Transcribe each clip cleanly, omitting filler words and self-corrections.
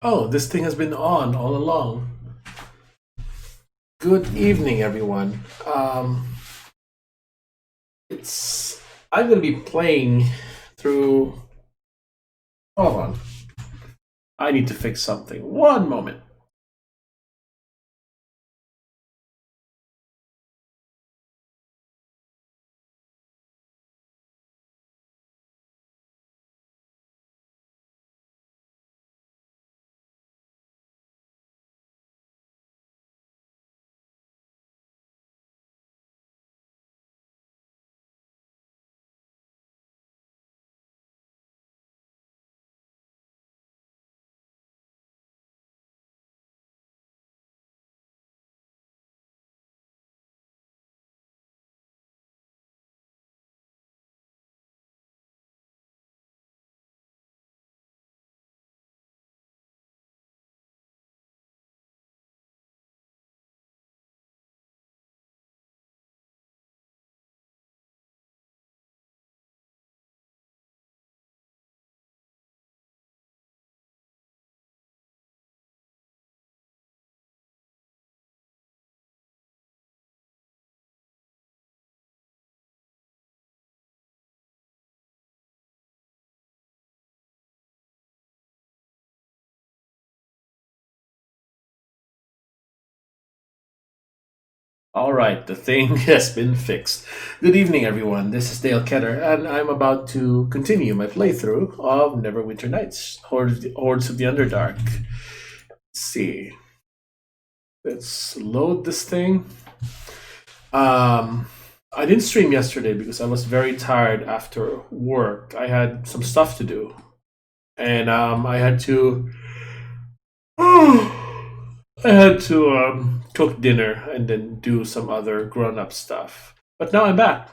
Oh, this thing has been on all along. Good evening, everyone. It's I'm gonna be playing through. Hold on, I need to fix something. One moment. All right, the thing has been fixed. Good evening, everyone. This is Dale Ketter, and I'm about to continue my playthrough of Neverwinter Nights, Hordes of the Underdark. Let's see. Let's load this thing. Um, I didn't stream yesterday because I was very tired after work. I had some stuff to do, and I had to. I had to cook dinner and then do some other grown-up stuff. But now I'm back.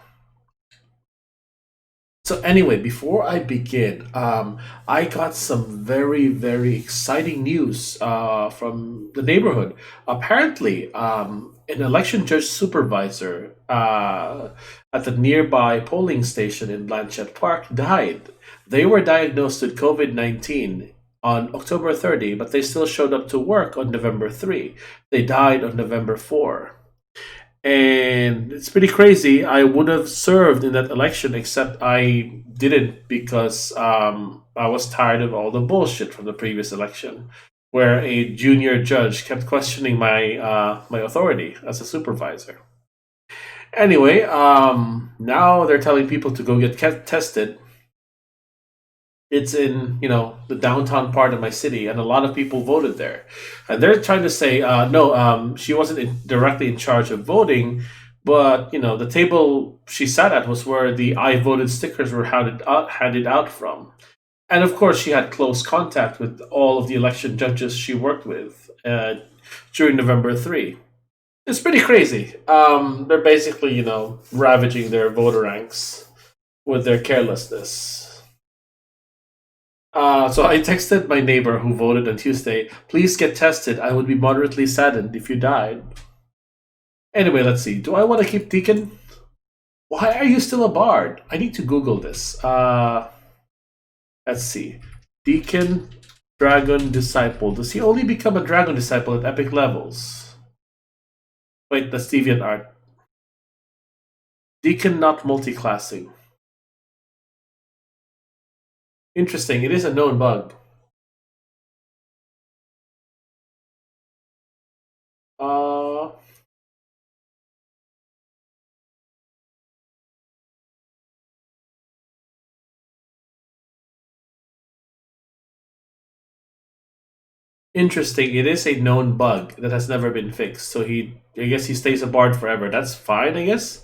So anyway, before I begin, I got some very, very exciting news from the neighborhood. Apparently, an election judge supervisor at the nearby polling station in Blanchett Park died. They were diagnosed with COVID-19 on October 30, but they still showed up to work on November 3. They died on November 4. And it's pretty crazy. I would have served in that election, except I didn't because I was tired of all the bullshit from the previous election, where a junior judge kept questioning my authority as a supervisor. Anyway, now they're telling people to go get tested. It's in the downtown part of my city, and a lot of people voted there, and they're trying to say no, she wasn't directly in charge of voting, but the table she sat at was where the I voted stickers were handed out from, and of course she had close contact with all of the election judges she worked with during November 3. It's pretty crazy. They're basically ravaging their voter ranks with their carelessness. So I texted my neighbor who voted on Tuesday, please get tested. I would be moderately saddened if you died. Anyway, let's see. Do I want to keep Deacon? Why are you still a bard? I need to Google this. Let's see. Deacon Dragon Disciple. Does he only become a Dragon Disciple at epic levels? Wait, that's Deviant Art. Deacon not multi-classing. Interesting. It is a known bug. Uh, Interesting. It is a known bug that has never been fixed. So I guess he stays a bard forever. That's fine, I guess.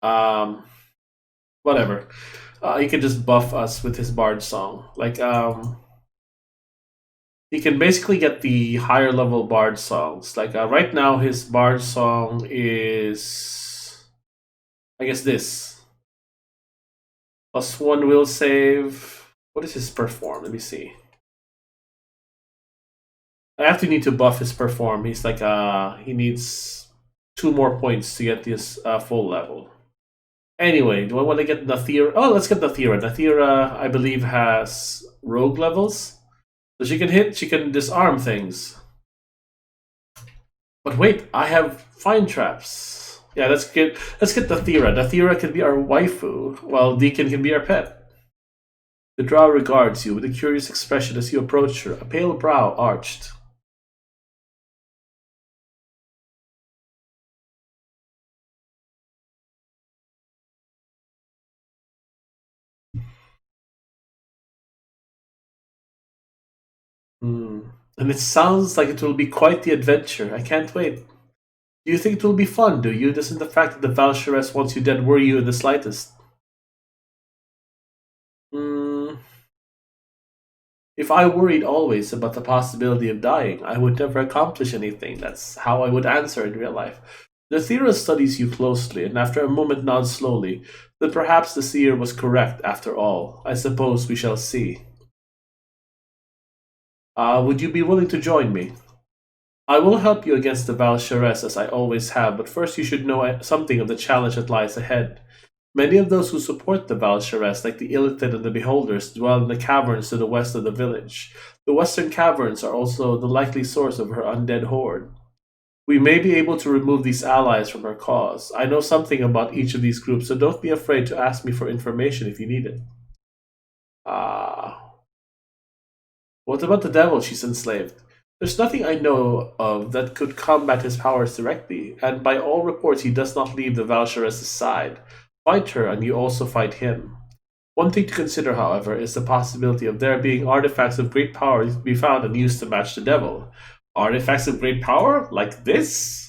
Um, Whatever. He can just buff us with his bard song. Like, he can basically get the higher level bard songs. Like, right now, his bard song is, I guess, this +1 will save. What is his perform? Let me see. I have to need to buff his perform. He's like he needs 2 more points to get this full level. Anyway, do I want to get Nathira? Oh, let's get Nathira. Nathira, I believe, has rogue levels. So she can hit, she can disarm things. But wait, I have fine traps. Yeah, let's get the Thera. The Thera can be our waifu, while Deacon can be our pet. The drow regards you with a curious expression as you approach her, a pale brow arched. Hmm. And it sounds like it will be quite the adventure. I can't wait. Do you think it will be fun, do you? Doesn't the fact that the Valsharess wants you dead worry you in the slightest? Hmm. If I worried always about the possibility of dying, I would never accomplish anything. That's how I would answer in real life. The Thera studies you closely, and after a moment nods slowly. Then perhaps the seer was correct after all. I suppose we shall see. Would you be willing to join me? I will help you against the Valsharess as I always have, but first you should know something of the challenge that lies ahead. Many of those who support the Valsharess, like the Illithid and the Beholders, dwell in the caverns to the west of the village. The western caverns are also the likely source of her undead horde. We may be able to remove these allies from her cause. I know something about each of these groups, so don't be afraid to ask me for information if you need it. Ah. What about the devil she's enslaved? There's nothing I know of that could combat his powers directly, and by all reports he does not leave the Valsharess's side. Fight her, and you also fight him. One thing to consider, however, is the possibility of there being artifacts of great power to be found and used to match the devil. Artifacts of great power? Like this?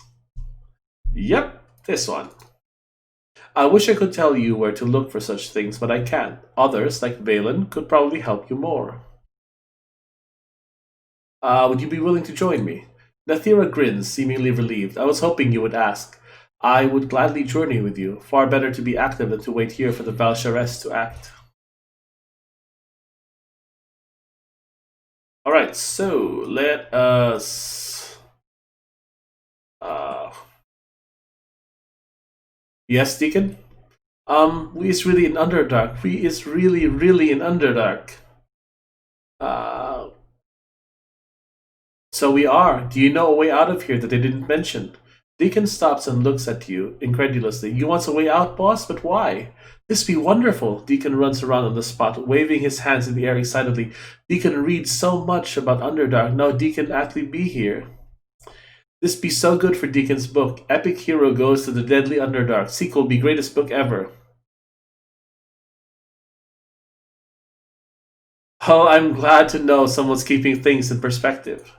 Yep, this one. I wish I could tell you where to look for such things, but I can't. Others, like Valen, could probably help you more. Would you be willing to join me? Nathira grins, seemingly relieved. I was hoping you would ask. I would gladly journey with you. Far better to be active than to wait here for the Valsharess to act. Alright, so let us. Uh, yes, Deacon? We is really in Underdark. We is really, really in Underdark. Uh, so we are. Do you know a way out of here that they didn't mention? Deacon stops and looks at you incredulously. You want a way out, boss? But why? This be wonderful. Deacon runs around on the spot, waving his hands in the air excitedly. Deacon reads so much about Underdark. Now Deacon actually be here. This be so good for Deacon's book. Epic hero goes to the deadly Underdark. Sequel be greatest book ever. Oh, I'm glad to know someone's keeping things in perspective.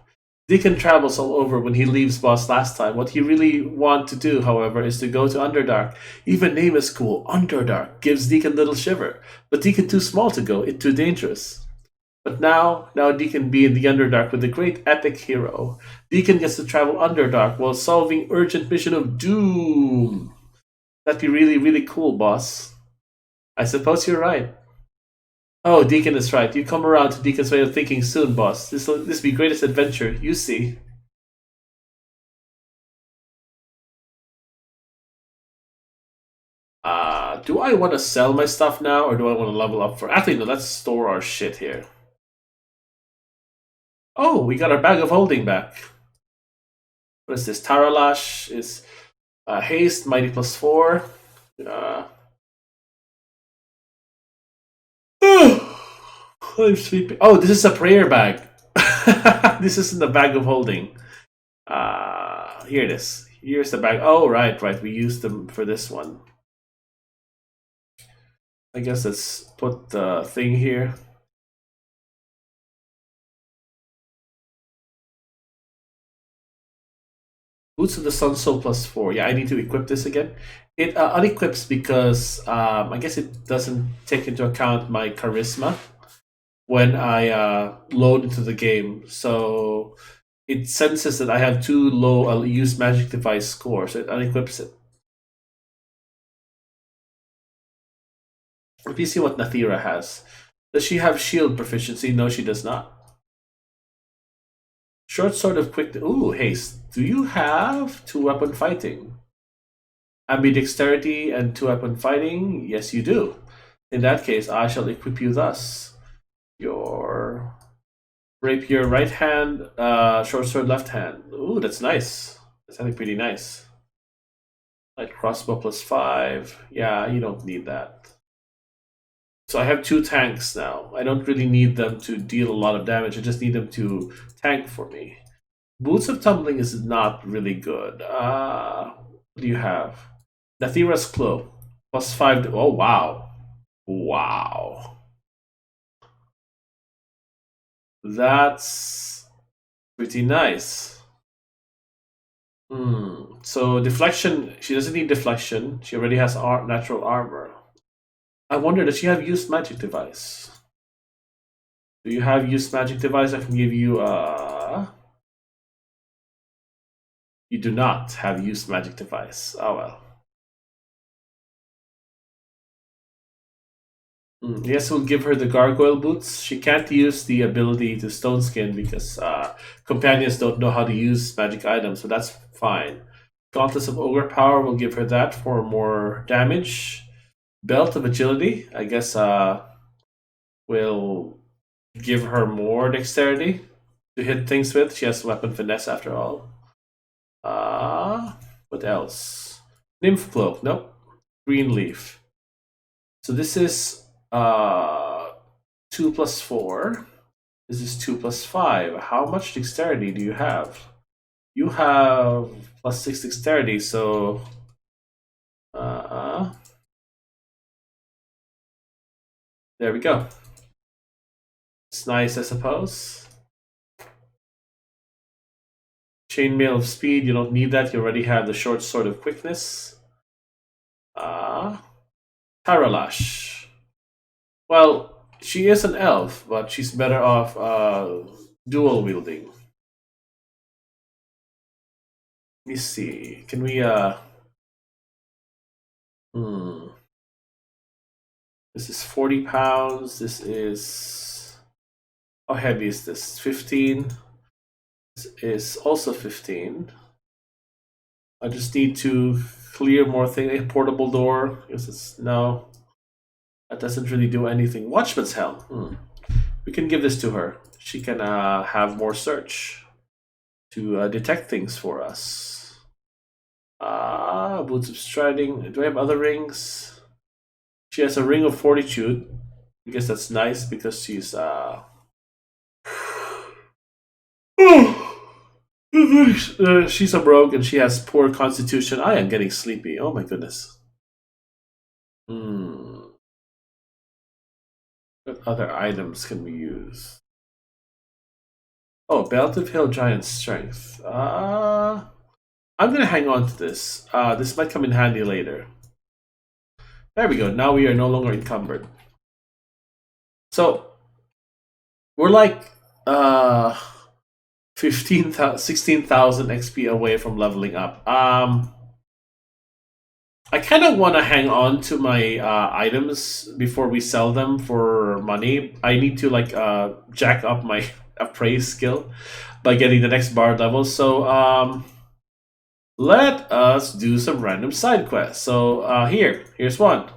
Deacon travels all over when he leaves boss last time. What he really want to do, however, is to go to Underdark. Even name is cool. Underdark gives Deacon little shiver. But Deacon too small to go. It too dangerous. But now Deacon be in the Underdark with the great epic hero. Deacon gets to travel Underdark while solving urgent mission of doom. That'd be really, really cool, boss. I suppose you're right. Oh, Deacon is right. You come around to Deacon's way of thinking soon, boss. This be greatest adventure. You see. Do I want to sell my stuff now, or do I want to level up for? Actually, no. Let's store our shit here. Oh, we got our bag of holding back. What is this? Taralash is haste, mighty plus 4. Uh, I'm sleeping. Oh, this is a prayer bag. This isn't the bag of holding. Here it is. Here's the bag. Oh, right. We used them for this one. I guess let's put the thing here. Boots of the Sun Soul plus 4. Yeah, I need to equip this again. It unequips because I guess it doesn't take into account my charisma when I load into the game. So it senses that I have too low a use magic device score, so it unequips it. Let me see what Nathira has. Does she have shield proficiency? No, she does not. Short sword of quick. Ooh, haste. Do you have two weapon fighting? Ambidexterity and two weapon fighting? Yes, you do. In that case, I shall equip you thus. Your Rapier right hand, short sword left hand. Ooh, that's nice. That's actually pretty nice. Like crossbow +5. Yeah, you don't need that. So I have two tanks now. I don't really need them to deal a lot of damage. I just need them to tank for me. Boots of Tumbling is not really good. What do you have? Nathira's Cloak. +5. Oh, wow. Wow. That's pretty nice. So deflection, she doesn't need deflection. She already has natural armor. I wonder, does she have used magic device? Do you have used magic device? I can give you you do not have used magic device. Oh well. Yes, we'll give her the gargoyle boots. She can't use the ability to stone skin because companions don't know how to use magic items, so that's fine. Gauntlets of ogre power will give her that for more damage. Belt of agility, I guess, will give her more dexterity to hit things with. She has weapon finesse after all. What else? Nymph cloak. Nope. Green leaf. So this is 2 + 4. This is 2 + 5. How much dexterity do you have? You have +6 dexterity, so uh, there we go. It's nice, I suppose. Chainmail of speed, you don't need that. You already have the short sword of quickness. Taralash. Well, she is an elf, but she's better off dual wielding. Let me see. Can we hmm. This is 40 pounds. This is how heavy is this? 15. This is also 15. I just need to clear more thing. A portable door. Because it's no. That doesn't really do anything. Watchman's helm. We can give this to her. She can have more search to detect things for us. Boots of striding. Do I have other rings? She has a ring of fortitude. I guess that's nice because she's she's a rogue and she has poor constitution. I am getting sleepy. Oh my goodness. What other items can we use? Oh, Belt of Hill Giant Strength. I'm gonna hang on to this. This might come in handy later. There we go. Now we are no longer encumbered. So we're like 16,000 XP away from leveling up. I kind of want to hang on to my items before we sell them for money. I need to like jack up my appraise skill by getting the next bard level. So let us do some random side quests. So here's one.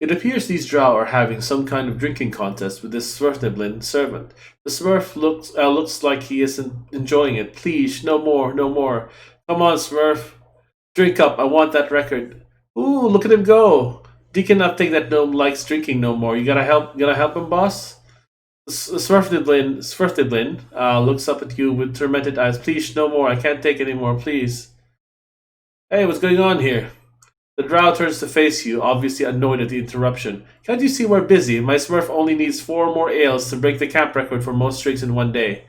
It appears these drow are having some kind of drinking contest with this Swerfniblin servant. The Smurf looks like he isn't enjoying it. Please, no more, no more. Come on, Smurf. Drink up. I want that record. Ooh, look at him go. Deacon not think that gnome likes drinking no more. You gotta help him, boss? Swerfniblin looks up at you with tormented eyes. Please, no more. I can't take anymore. Please. Hey, what's going on here? The drow turns to face you, obviously annoyed at the interruption. Can't you see we're busy? My Smurf only needs 4 more ales to break the camp record for most drinks in one day.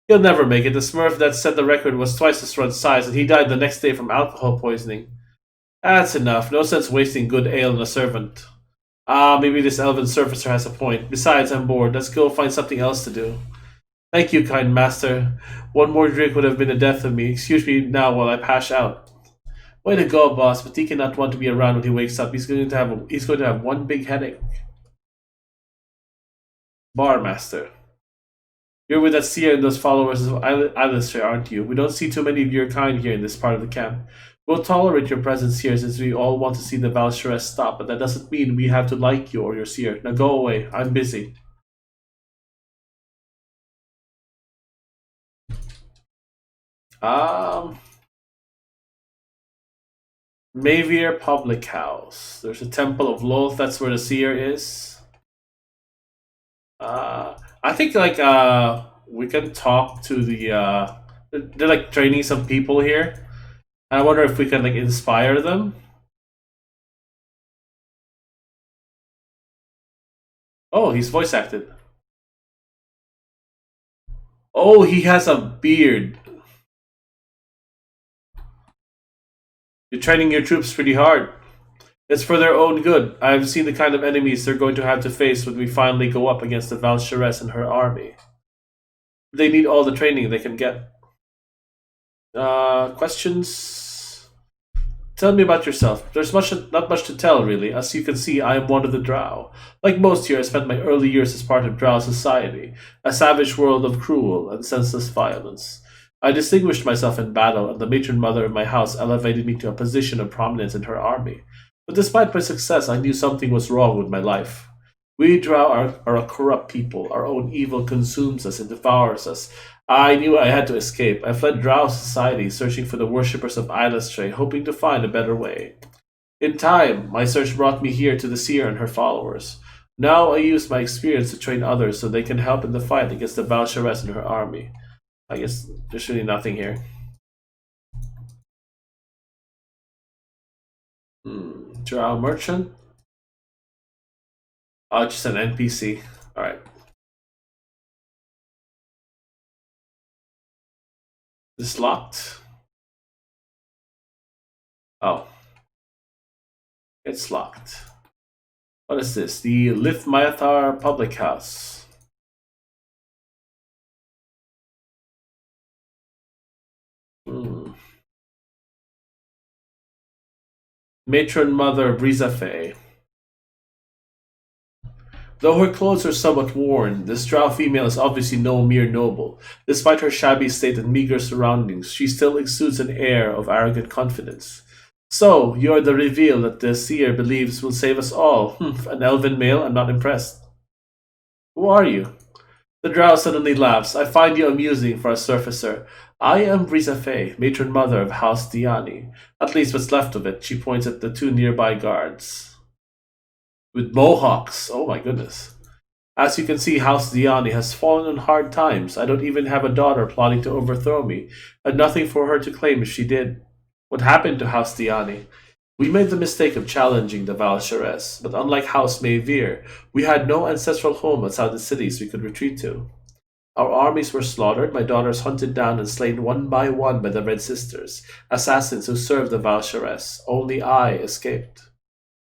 He'll never make it. The Smurf that set the record was twice his run size, and he died the next day from alcohol poisoning. That's enough. No sense wasting good ale on a servant. Maybe this elven surfacer has a point. Besides, I'm bored. Let's go find something else to do. Thank you, kind master. One more drink would have been the death of me. Excuse me now while I pass out. Way to go, boss, but he cannot want to be around when he wakes up. He's going to have one big headache. Bar master. You're with that seer and those followers of Alistair, aren't you? We don't see too many of your kind here in this part of the camp. We'll tolerate your presence here since we all want to see the Valsharess stop, but that doesn't mean we have to like you or your seer. Now go away. I'm busy. Um, Mavir Public House. There's a Temple of Loth. That's where the seer is. I think we can talk to the they're like training some people here. I wonder if we can like inspire them. Oh, he's voice acted. Oh, he has a beard. You're training your troops pretty hard. It's for their own good. I've seen the kind of enemies they're going to have to face when we finally go up against the Valsharess and her army. They need all the training they can get. Questions? Tell me about yourself. There's not much to tell, really. As you can see, I am one of the Drow. Like most here, I spent my early years as part of Drow society, a savage world of cruel and senseless violence. I distinguished myself in battle, and the matron mother of my house elevated me to a position of prominence in her army. But despite my success, I knew something was wrong with my life. We Drow are a corrupt people. Our own evil consumes us and devours us. I knew I had to escape. I fled Drow society, searching for the worshippers of Islastray, hoping to find a better way. In time, my search brought me here to the Seer and her followers. Now I use my experience to train others so they can help in the fight against the Valsharess and her army. I guess there's really nothing here. Drow merchant? Oh, just an NPC. Alright. This locked? Oh, it's locked. What is this? The Lithmyathar Public House. Hmm. Matron Mother Brizafe. Though her clothes are somewhat worn, this drow female is obviously no mere noble. Despite her shabby state and meager surroundings, she still exudes an air of arrogant confidence. So, you're the reveal that the seer believes will save us all. An elven male? I'm not impressed. Who are you? The drow suddenly laughs. I find you amusing for a surfacer. I am Brizafe, matron mother of House Diani. At least what's left of it. She points at the two nearby guards. With mohawks. Oh my goodness. As you can see, House Diani has fallen on hard times. I don't even have a daughter plotting to overthrow me, and nothing for her to claim if she did. What happened to House Diani? We made the mistake of challenging the Valsharess, but unlike House Mayvir, we had no ancestral home outside the cities we could retreat to. Our armies were slaughtered, my daughters hunted down and slain one by one by the Red Sisters, assassins who served the Valsharess. Only I escaped.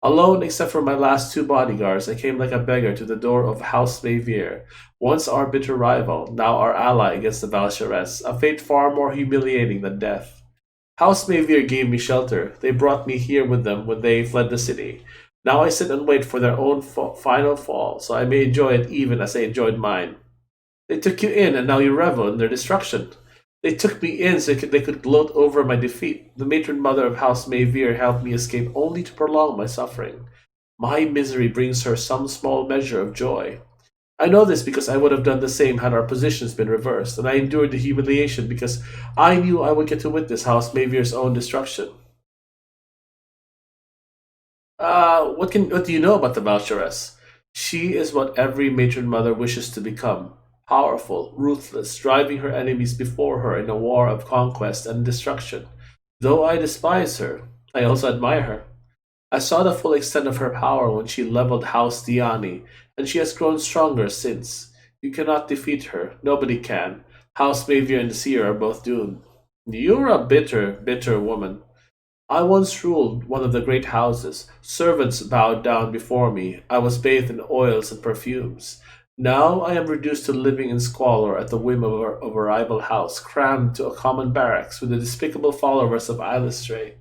Alone, except for my last two bodyguards, I came like a beggar to the door of House Mayvir, once our bitter rival, now our ally against the Valsharess, a fate far more humiliating than death. House Mayvir gave me shelter. They brought me here with them when they fled the city. Now I sit and wait for their own final fall, so I may enjoy it even as they enjoyed mine. They took you in, and now you revel in their destruction. They took me in so they could gloat over my defeat. The matron mother of House Mayvir helped me escape only to prolong my suffering. My misery brings her some small measure of joy. I know this because I would have done the same had our positions been reversed, and I endured the humiliation because I knew I would get to witness House Mavir's own destruction. What do you know about the Valsharess? She is what every matron mother wishes to become. Powerful, ruthless, driving her enemies before her in a war of conquest and destruction. Though I despise her, I also admire her. I saw the full extent of her power when she leveled House Diani, and she has grown stronger since. You cannot defeat her. Nobody can. House Mavir and the Seer are both doomed. You're a bitter, bitter woman. I once ruled one of the great houses. Servants bowed down before me. I was bathed in oils and perfumes. Now I am reduced to living in squalor at the whim of a rival house, crammed to a common barracks with the despicable followers of Illustrae.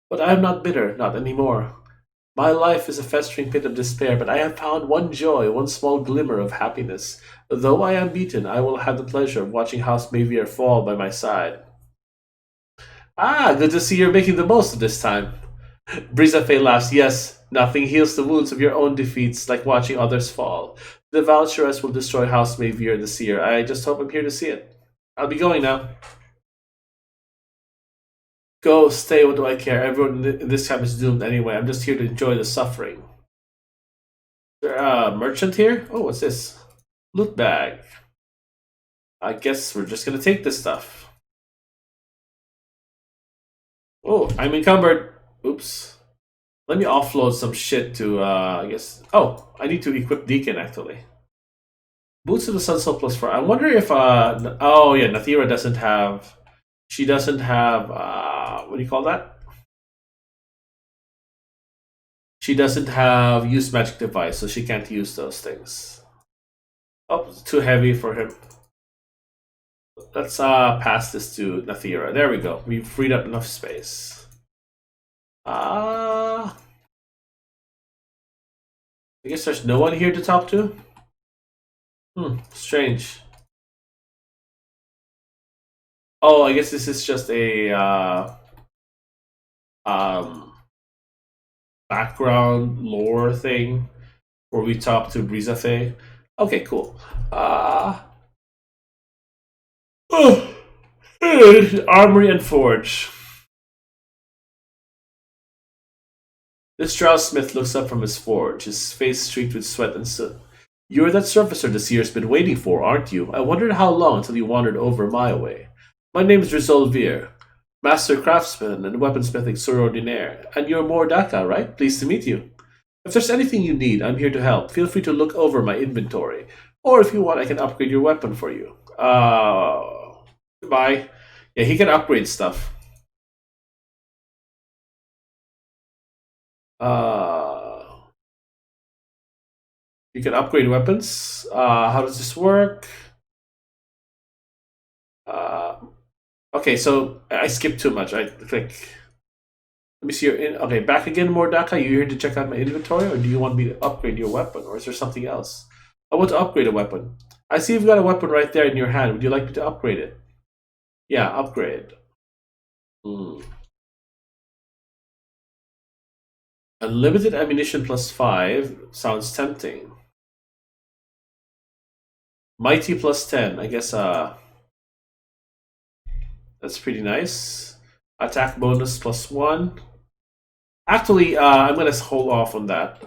But I am not bitter, not any more. My life is a festering pit of despair, but I have found one joy, one small glimmer of happiness. Though I am beaten, I will have the pleasure of watching House Mavir fall by my side. Ah, good to see you're making the most of this time. Brizafe laughs. Yes, nothing heals the wounds of your own defeats like watching others fall. The Valturous will destroy House Mavier this year. I just hope I'm here to see it. I'll be going now. Go, stay, what do I care? Everyone in this camp is doomed anyway. I'm just here to enjoy the suffering. Is there a merchant here? Oh, what's this? Loot bag. I guess we're just gonna take this stuff. Oh, I'm encumbered. Oops. Let me offload some shit to, I guess. Oh, I need to equip Deacon actually. Boots of the Sun Soul plus 4. I wonder if, oh yeah, Nathira doesn't have. She doesn't have, what do you call that? She doesn't have use magic device, so she can't use those things. Oh, it's too heavy for him. Let's pass this to Nathira. There we go. We've freed up enough space. I guess there's no one here to talk to. Strange. Oh, I guess this is just a background lore thing where we talk to Brizafe. Okay, cool. Armory and Forge. This drow smith looks up from his forge, his face streaked with sweat and soot. You're that surfacer the seer's been waiting for, aren't you? I wondered how long until you wandered over my way. My name's Rizolvir, master craftsman and weaponsmithing extraordinaire, and you're Moar Dakka, right? Pleased to meet you. If there's anything you need, I'm here to help. Feel free to look over my inventory, or if you want, I can upgrade your weapon for you. Goodbye. Yeah, he can upgrade stuff. You can upgrade weapons. How does this work? Okay, so I skipped too much. I click. Let me see your in. Okay, back again, Moar Dakka. You here to check out my inventory, or do you want me to upgrade your weapon, or is there something else? I want to upgrade a weapon. I see you've got a weapon right there in your hand. Would you like me to upgrade it? Yeah, upgrade. Unlimited ammunition plus 5 sounds tempting. Mighty plus 10. I guess that's pretty nice. Attack bonus plus 1. Actually, I'm gonna hold off on that.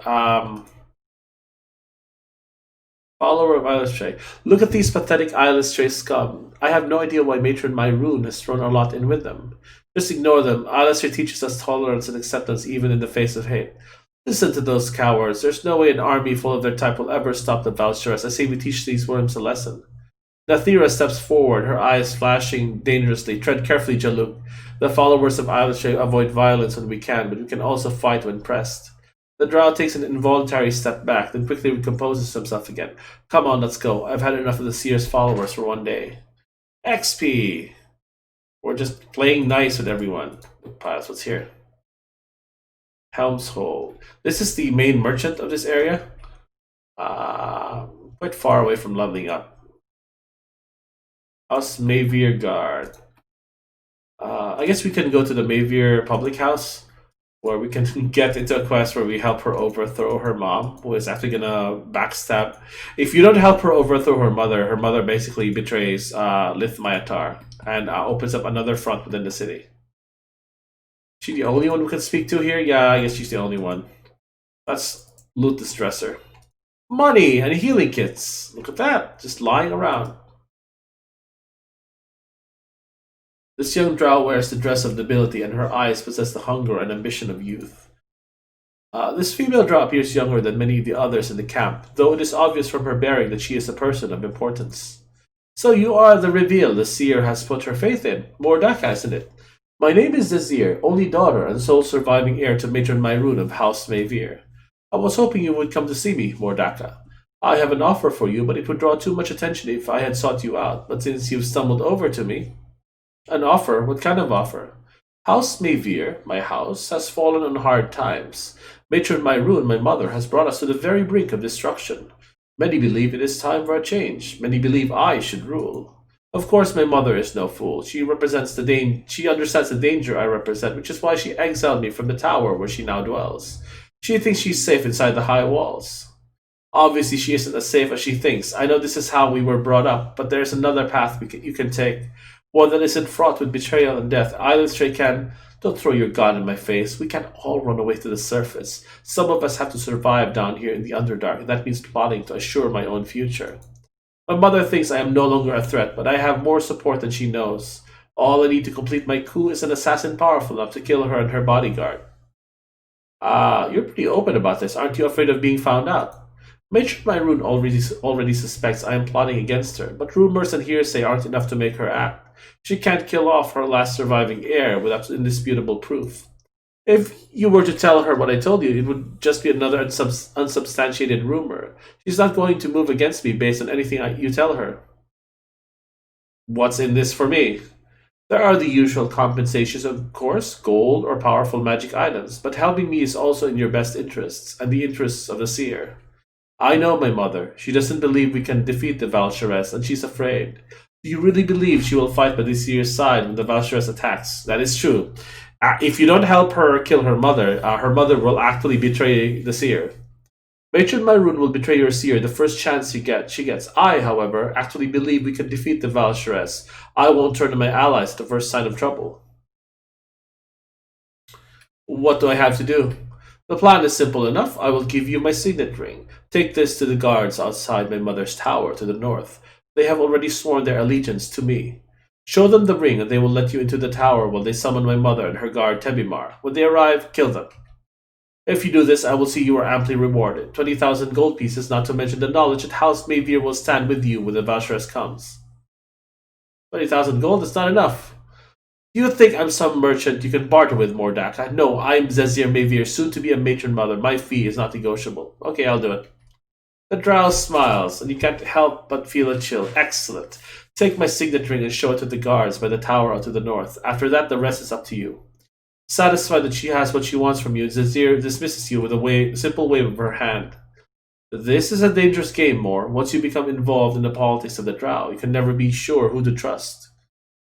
Follower of Eyeless Tray. Look at these pathetic Eyeless Tray scum. I have no idea why Matron Myroon has thrown a lot in with them. Just ignore them. Eyeless Tray teaches us tolerance and acceptance even in the face of hate. Listen to those cowards. There's no way an army full of their type will ever stop the Valsharus. I say we teach these worms a lesson. Nathira steps forward, her eyes flashing dangerously. Tread carefully, Jaluk. The followers of Eyeless Tray avoid violence when we can, but we can also fight when pressed. The drow takes an involuntary step back, then quickly recomposes himself again. Come on, let's go. I've had enough of the Seer's followers for one day. XP! We're just playing nice with everyone. Piles, what's here? Helm's Hold. This is the main merchant of this area. Quite far away from leveling up. House Mavier Guard. I guess we can go to the Mavier public house, where we can get into a quest where we help her overthrow her mom, who is actually gonna backstab. If you don't help her overthrow her mother basically betrays Lith Myatar and opens up another front within the city. She the only one we can speak to here? Yeah, I guess she's the only one. Let's loot this dresser. Money and healing kits. Look at that, just lying around. This young drow wears the dress of nobility, and her eyes possess the hunger and ambition of youth. This female drow appears younger than many of the others in the camp, though it is obvious from her bearing that she is a person of importance. So you are the reveal the seer has put her faith in. Moar Dakka, isn't it? My name is Desir, only daughter and sole surviving heir to Matron Myroon of House Mavier. I was hoping you would come to see me, Moar Dakka. I have an offer for you, but it would draw too much attention if I had sought you out. But since you've stumbled over to me... An offer? What kind of offer? House Mavier, my house, has fallen on hard times. Matron Myroon, my mother, has brought us to the very brink of destruction. Many believe it is time for a change. Many believe I should rule. Of course, my mother is no fool. She understands the danger I represent, which is why she exiled me from the tower where she now dwells. She thinks she's safe inside the high walls. Obviously, she isn't as safe as she thinks. I know this is how we were brought up, but there's another path you can take. One that isn't fraught with betrayal and death. Island Stray can. Don't throw your gun in my face. We can't all run away to the surface. Some of us have to survive down here in the Underdark, and that means plotting to assure my own future. My mother thinks I am no longer a threat, but I have more support than she knows. All I need to complete my coup is an assassin powerful enough to kill her and her bodyguard. You're pretty open about this. Aren't you afraid of being found out? Matron Myroon already suspects I am plotting against her, but rumors and hearsay aren't enough to make her act. She can't kill off her last surviving heir without indisputable proof. If you were to tell her what I told you, it would just be another unsubstantiated rumor. She's not going to move against me based on anything you tell her. What's in this for me? There are the usual compensations, of course, gold or powerful magic items, but helping me is also in your best interests, and the interests of the seer. I know my mother. She doesn't believe we can defeat the Valsharess, and she's afraid. Do you really believe she will fight by the seer's side when the Valsharess attacks? That is true. If you don't help her kill her mother will actually betray the seer. Matron Myroon will betray your seer the first chance she gets. I, however, actually believe we can defeat the Valsharess. I won't turn to my allies at the first sign of trouble. What do I have to do? The plan is simple enough. I will give you my signet ring. Take this to the guards outside my mother's tower to the north. They have already sworn their allegiance to me. Show them the ring and they will let you into the tower while they summon my mother and her guard Tebimar. When they arrive, kill them. If you do this, I will see you are amply rewarded. 20,000 gold pieces, not to mention the knowledge that House Mavir will stand with you when the Valsharess comes. 20,000 gold is not enough. You think I'm some merchant you can barter with, Moar Dakka? No, I'm Zezir Mavir, soon to be a matron mother. My fee is not negotiable. Okay, I'll do it. The drow smiles, and you can't help but feel a chill. Excellent. Take my signet ring and show it to the guards by the tower out to the north. After that, the rest is up to you. Satisfied that she has what she wants from you, Zazir dismisses you with a simple wave of her hand. This is a dangerous game, Moar. Once you become involved in the politics of the drow, you can never be sure who to trust.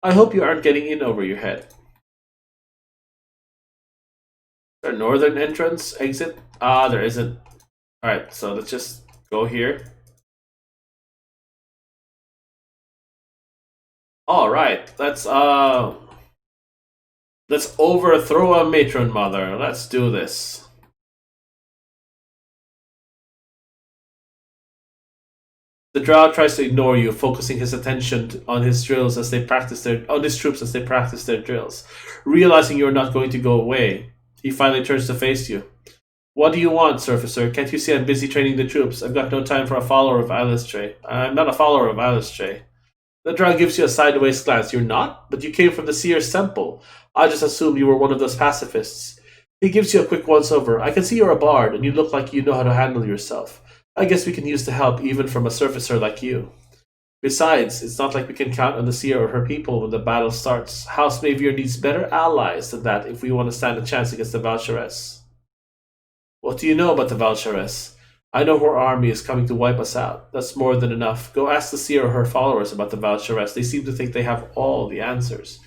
I hope you aren't getting in over your head. Is there a northern entrance, exit? There isn't. Alright, so let's just go here. Alright, let's overthrow a matron mother. Let's do this. The drow tries to ignore you, focusing his attention on his troops as they practice their drills. Realizing you are not going to go away, he finally turns to face you. What do you want, Surfacer? Can't you see I'm busy training the troops? I've got no time for a follower of Alistair. I'm not a follower of Alistair. The drow gives you a sideways glance. You're not? But you came from the Seer's Temple. I just assumed you were one of those pacifists. He gives you a quick once-over. I can see you're a bard, and you look like you know how to handle yourself. I guess we can use the help even from a surfacer like you. Besides, it's not like we can count on the Seer or her people when the battle starts. House Mavir needs better allies than that if we want to stand a chance against the Valsharess. What do you know about the Valsharess? I know her army is coming to wipe us out. That's more than enough. Go ask the Seer or her followers about the Valsharess. They seem to think they have all the answers.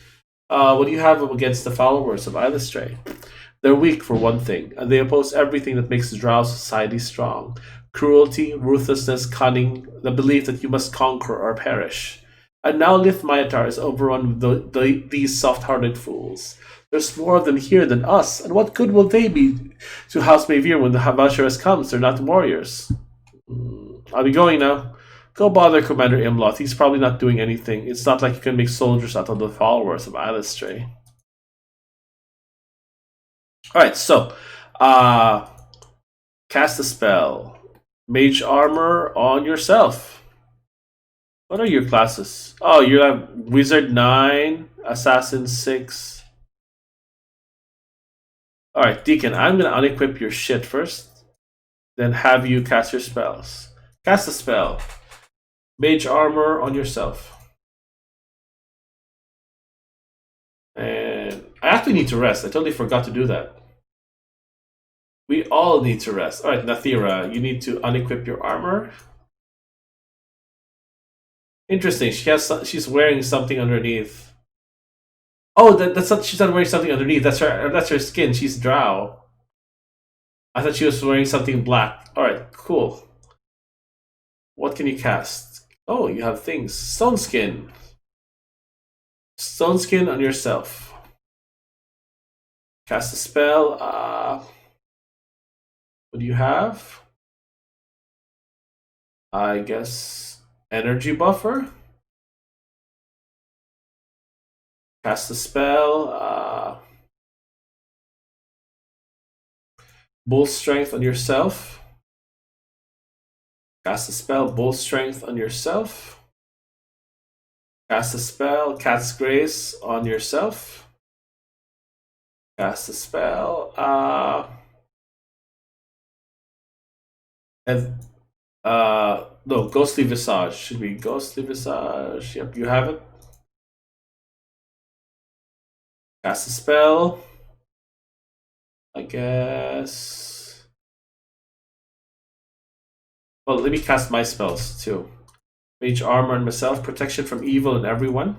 What do you have against the followers of Illustrae? They're weak, for one thing, and they oppose everything that makes the Drow society strong. Cruelty, ruthlessness, cunning, the belief that you must conquer or perish. And now Lith Myatar is overrun with these soft-hearted fools. There's more of them here than us, and what good will they be to House Mavir when the Valsharess comes? They're not warriors. I'll be going now. Go bother Commander Imloth. He's probably not doing anything. It's not like you can make soldiers out of the followers of Alistair. Alright, so, cast a spell. Mage armor on yourself. What are your classes? Oh, you have Wizard 9, Assassin 6. Alright, Deacon, I'm going to unequip your shit first. Then have you cast your spells. Cast a spell. Mage armor on yourself. And I actually need to rest. I totally forgot to do that. We all need to rest. Alright, Nathira, you need to unequip your armor. Interesting. She's wearing something underneath. Oh, that's not. She's not wearing something underneath. That's her skin. She's drow. I thought she was wearing something black. All right, cool. What can you cast? Oh, you have things. Stone skin. Stone skin on yourself. Cast a spell. What do you have? I guess energy buffer. Cast a spell. Bull strength on yourself. Cast a spell. Bull strength on yourself. Cast a spell. Cat's grace on yourself. Cast a spell. And no, ghostly visage should be ghostly visage. Yep, you have it. Cast a spell. I guess. Well, let me cast my spells too. Mage armor and myself, protection from evil and everyone.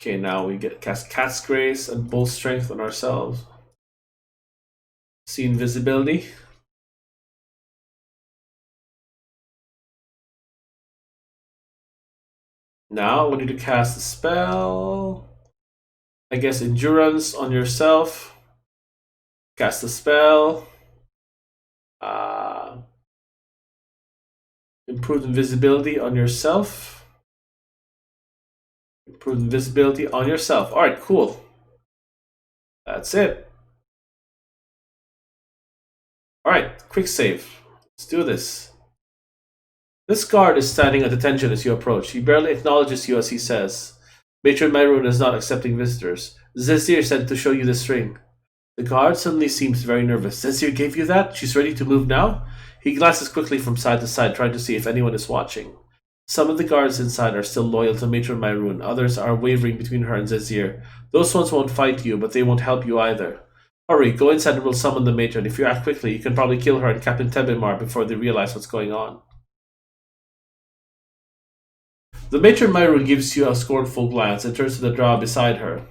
Okay, now we get cast Cat's Grace and Bull Strength on ourselves. See invisibility. Now we need to cast a spell. I guess endurance on yourself. Cast a spell. Improved invisibility on yourself. Improved invisibility on yourself. Alright, cool. That's it. Alright, quick save. Let's do this. This guard is standing at attention as you approach. He barely acknowledges you as he says, Matron Myroon is not accepting visitors. Zazir said to show you this ring. The guard suddenly seems very nervous. Zazir gave you that? She's ready to move now? He glances quickly from side to side, trying to see if anyone is watching. Some of the guards inside are still loyal to Matron Myroon. Others are wavering between her and Zazir. Those ones won't fight you, but they won't help you either. Hurry, go inside and we'll summon the matron. If you act quickly, you can probably kill her and Captain Tebimar before they realize what's going on. The matron Myroon gives you a scornful glance and turns to the drow beside her.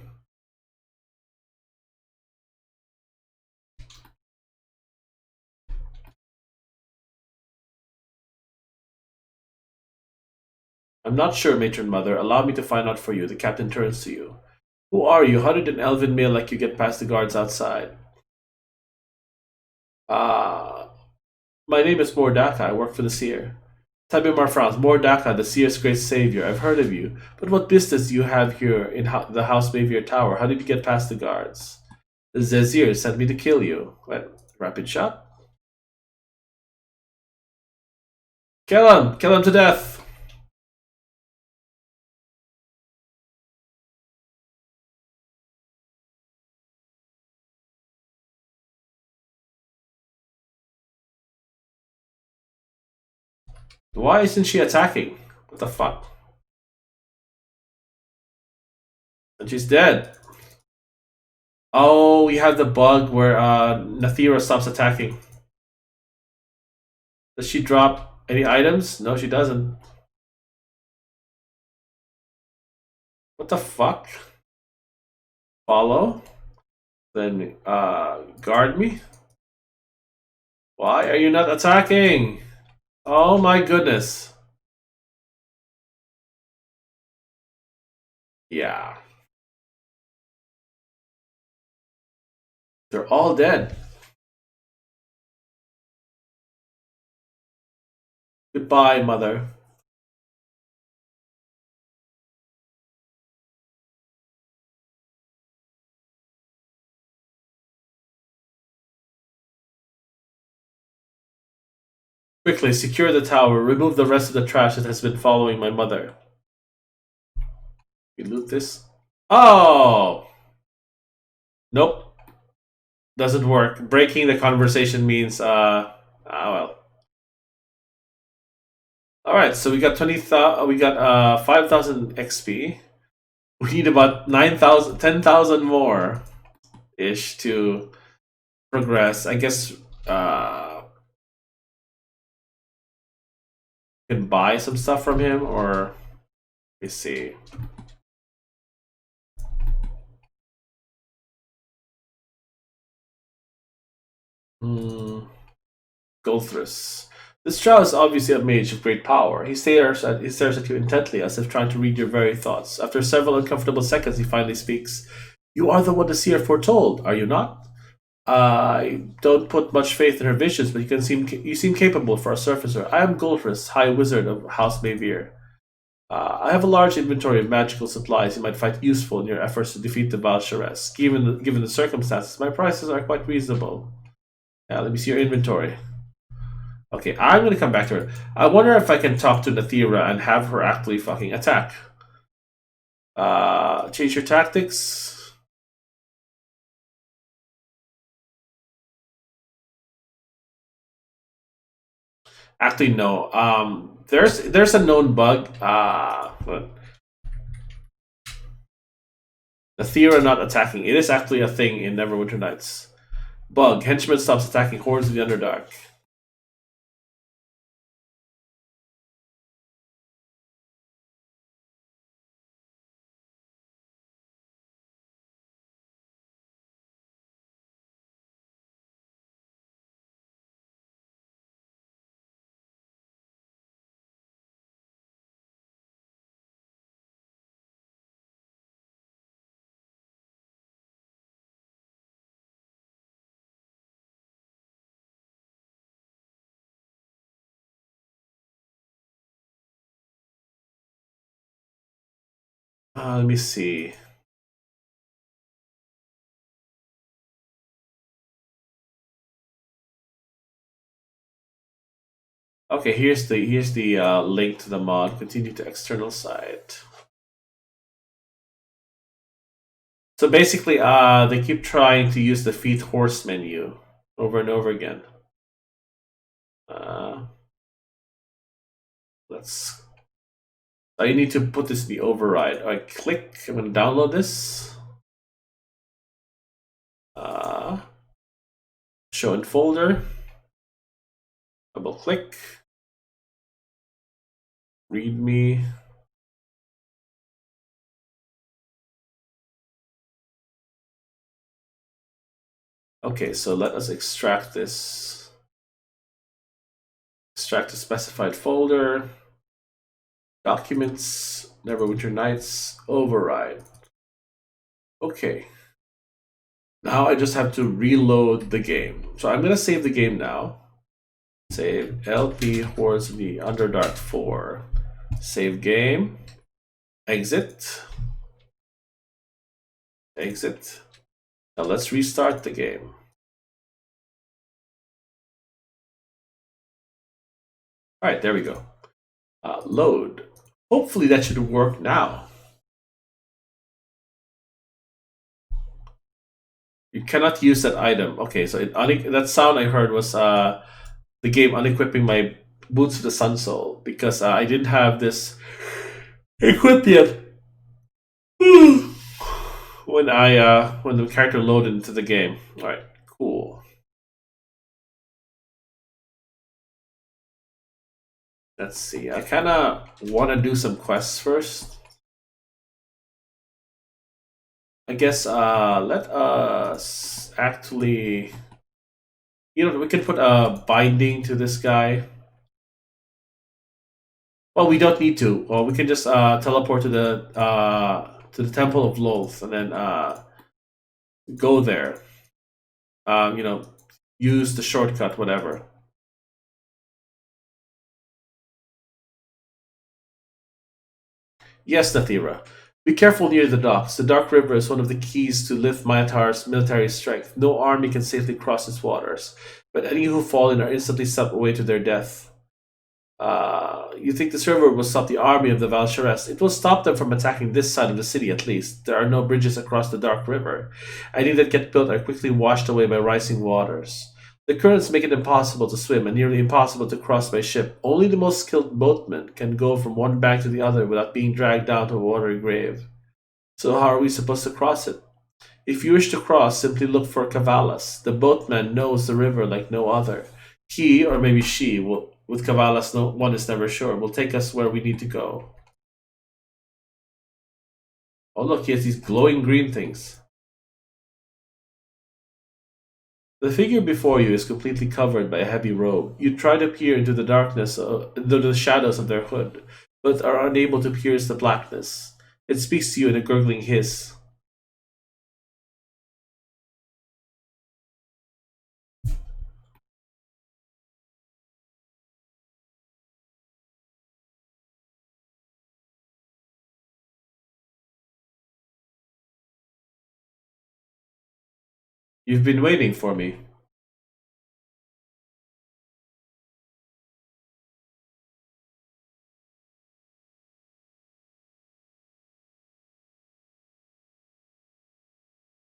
I'm not sure, matron mother. Allow me to find out for you. The captain turns to you. Who are you? How did an elven male like you get past the guards outside? My name is Moar Dakka. I work for the seer. Tebimar frowns. Moar Dakka, the seer's great savior. I've heard of you. But what business do you have here in the House Mavier Tower? How did you get past the guards? Zazir sent me to kill you. What? Rapid shot? Kill him! Kill him to death! Why isn't she attacking? What the fuck? And she's dead. Oh, we have the bug where Nathira stops attacking. Does she drop any items? No, she doesn't. What the fuck? Follow? Then guard me? Why are you not attacking? Oh my goodness. Yeah. They're all dead. Goodbye, mother. Quickly, secure the tower. Remove the rest of the trash that has been following my mother. We loot this. Oh! Nope. Doesn't work. Breaking the conversation means, well. Alright, so we got 20,000, we got 5,000 XP. We need about 9,000, 10,000 more. ish to progress. I guess can buy some stuff from him, or let me see. Hmm. Golthris. This child is obviously a mage of great power. He stares at you intently, as if trying to read your very thoughts. After several uncomfortable seconds, he finally speaks. You are the one the seer foretold, are you not? I don't put much faith in her visions, but you seem capable for a surfacer. I am Golthris, High Wizard of House Mavir. I have a large inventory of magical supplies you might find useful in your efforts to defeat the Valsharess. Given the circumstances, my prices are quite reasonable. Let me see your inventory. Okay, I'm gonna come back to her. I wonder if I can talk to Nathira and have her actually fucking attack. Change your tactics. Actually, no. There's a known bug. But Nathira not attacking. It is actually a thing in Neverwinter Nights. Bug. Henchman stops attacking hordes of the Underdark. Let me see. Okay, here's the link to the mod. Continue to external site. So basically, they keep trying to use the feed horse menu over and over again. Uh, let's. I need to put this in the override. I click. I'm going to download this. Show in folder. Double click. README. Okay, so let us extract this. Extract a specified folder. Documents. Neverwinter Nights. Override. Okay. Now I just have to reload the game. So I'm going to save the game now. Save LP Hordes of the Underdark 4. Save game. Exit. Exit. Now let's restart the game. Alright, there we go. Load. Hopefully that should work now. You cannot use that item. Okay, so that sound I heard was the game unequipping my Boots of the Sun Soul because I didn't have this equipped yet when the character loaded into the game. All right, cool. Let's see. I kind of want to do some quests first. I guess let us actually, we can put a binding to this guy. Well, we don't need to. Well, we can just teleport to the Temple of Loth and then go there. Use the shortcut, whatever. Yes, Nathira. Be careful near the docks. The Dark River is one of the keys to lift Myatar's military strength. No army can safely cross its waters, but any who fall in are instantly swept away to their death. You think this river will stop the army of the Valsharess? It will stop them from attacking this side of the city, at least. There are no bridges across the Dark River. Any that get built are quickly washed away by rising waters. The currents make it impossible to swim and nearly impossible to cross by ship. Only the most skilled boatmen can go from one bank to the other without being dragged down to a watery grave. So how are we supposed to cross it? If you wish to cross, simply look for Cavalas. The boatman knows the river like no other. He, or maybe she, will, with Cavalas, no one is never sure, will take us where we need to go. Oh, look, he has these glowing green things. The figure before you is completely covered by a heavy robe. You try to peer into the darkness, into the shadows of their hood, but are unable to pierce the blackness. It speaks to you in a gurgling hiss. You've been waiting for me.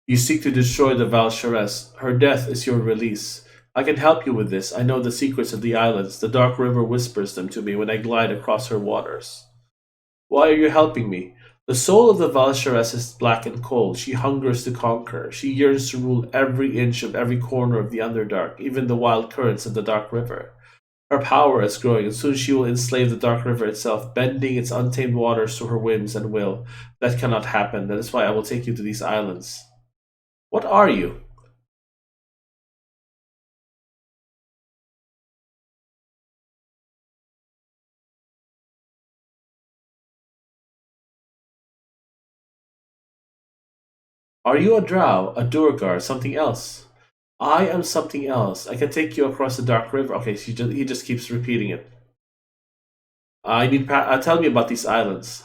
You seek to destroy the Valsharess. Her death is your release. I can help you with this. I know the secrets of the islands. The dark river whispers them to me when I glide across her waters. Why are you helping me? The soul of the Valsharess is black and cold. She hungers to conquer. She yearns to rule every inch of every corner of the Underdark, even the wild currents of the Dark River. Her power is growing, and soon she will enslave the Dark River itself, bending its untamed waters to her whims and will. That cannot happen. That is why I will take you to these islands. What are you? Are you a drow, a Durgar, something else? I am something else. I can take you across the Dark River. Okay, he just keeps repeating it. Tell me about these islands.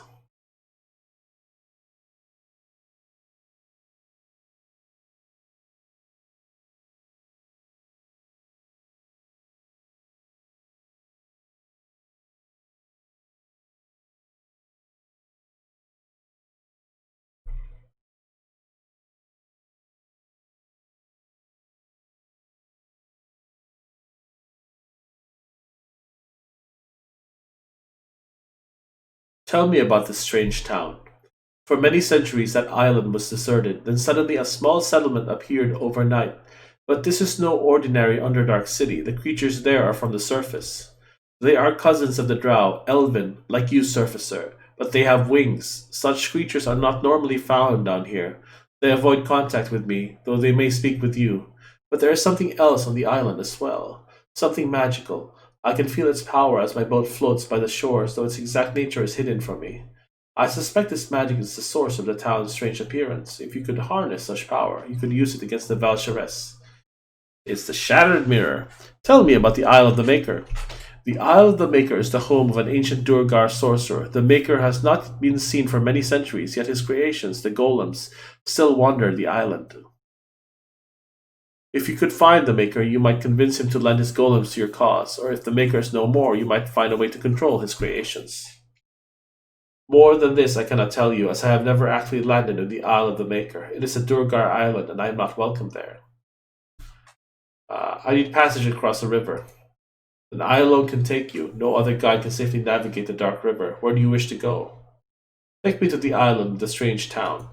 Tell me about this strange town. For many centuries, that island was deserted. Then suddenly, a small settlement appeared overnight. But this is no ordinary Underdark city. The creatures there are from the surface. They are cousins of the Drow, elven, like you, Surfacer. But they have wings. Such creatures are not normally found down here. They avoid contact with me, though they may speak with you. But there is something else on the island as well. Something magical. I can feel its power as my boat floats by the shores, though its exact nature is hidden from me. I suspect this magic is the source of the town's strange appearance. If you could harness such power, you could use it against the Valsharess. It's the Shattered Mirror. Tell me about the Isle of the Maker. The Isle of the Maker is the home of an ancient Durgar sorcerer. The Maker has not been seen for many centuries, yet his creations, the golems, still wander the island. If you could find the Maker, you might convince him to lend his golems to your cause, or if the Maker is no more, you might find a way to control his creations. More than this I cannot tell you, as I have never actually landed in the Isle of the Maker. It is a Durgar island, and I am not welcome there. I need passage across the river. And I alone can take you. No other guide can safely navigate the dark river. Where do you wish to go? Take me to the island, the strange town.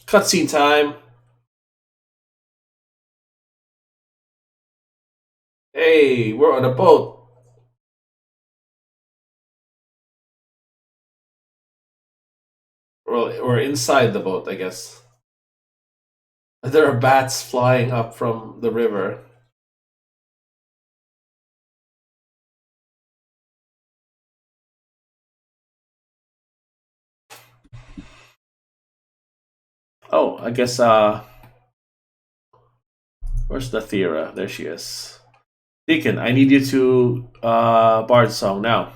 Cutscene time! Hey, we're on a boat. Well, we're inside the boat, I guess. There are bats flying up from the river. Oh, I guess, where's the Thera? There she is. Deacon, I need you to, Bard song now.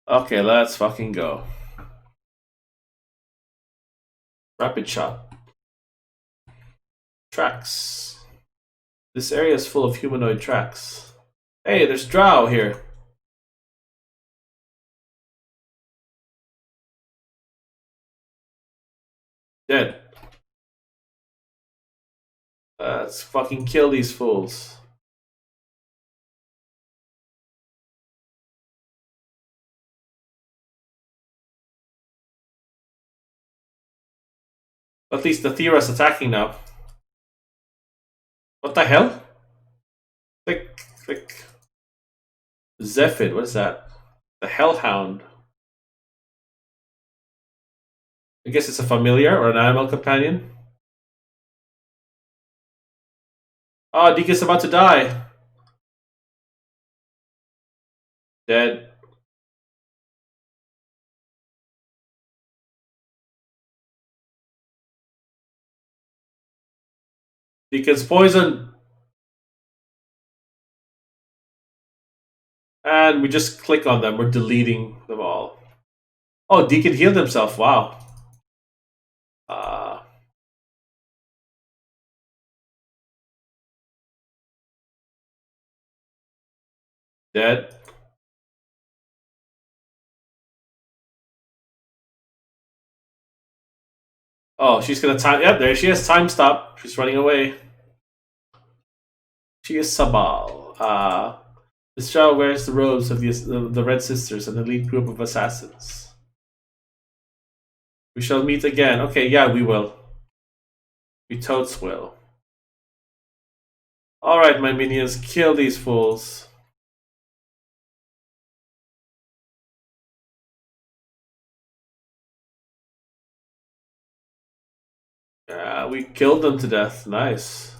Okay, let's fucking go. Rapid shot. Tracks. This area is full of humanoid tracks. Hey, there's Drow here. Dead. Let's fucking kill these fools. At least the Thera's attacking now. What the hell? Click, click. Zephid, what is that? The Hellhound. I guess it's a familiar or an animal companion. Oh, Deacon's about to die. Dead. Deacon's poisoned. And we just click on them. We're deleting them all. Oh, Deacon healed himself. Wow. Uh, Dead. Oh, she's gonna time. Yep, there she is. Time stop. She's running away. She is Sabal. This child wears the robes of the Red Sisters, an elite group of assassins. We shall meet again. Okay, yeah, we will. We totes will. Alright, my minions, kill these fools. Yeah, we killed them to death. Nice.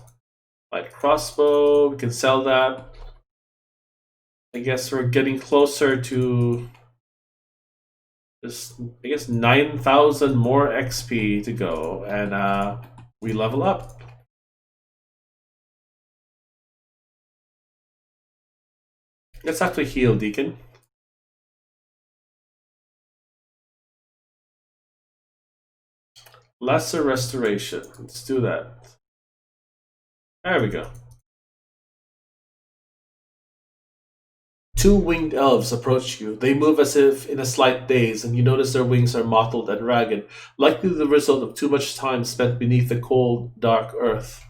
Light crossbow, we can sell that. I guess we're getting closer to just, I guess, 9,000 more XP to go, and we level up. Let's actually heal, Deacon. Lesser restoration. Let's do that. There we go. Two winged elves approach you. They move as if in a slight daze, and you notice their wings are mottled and ragged, likely the result of too much time spent beneath the cold, dark earth.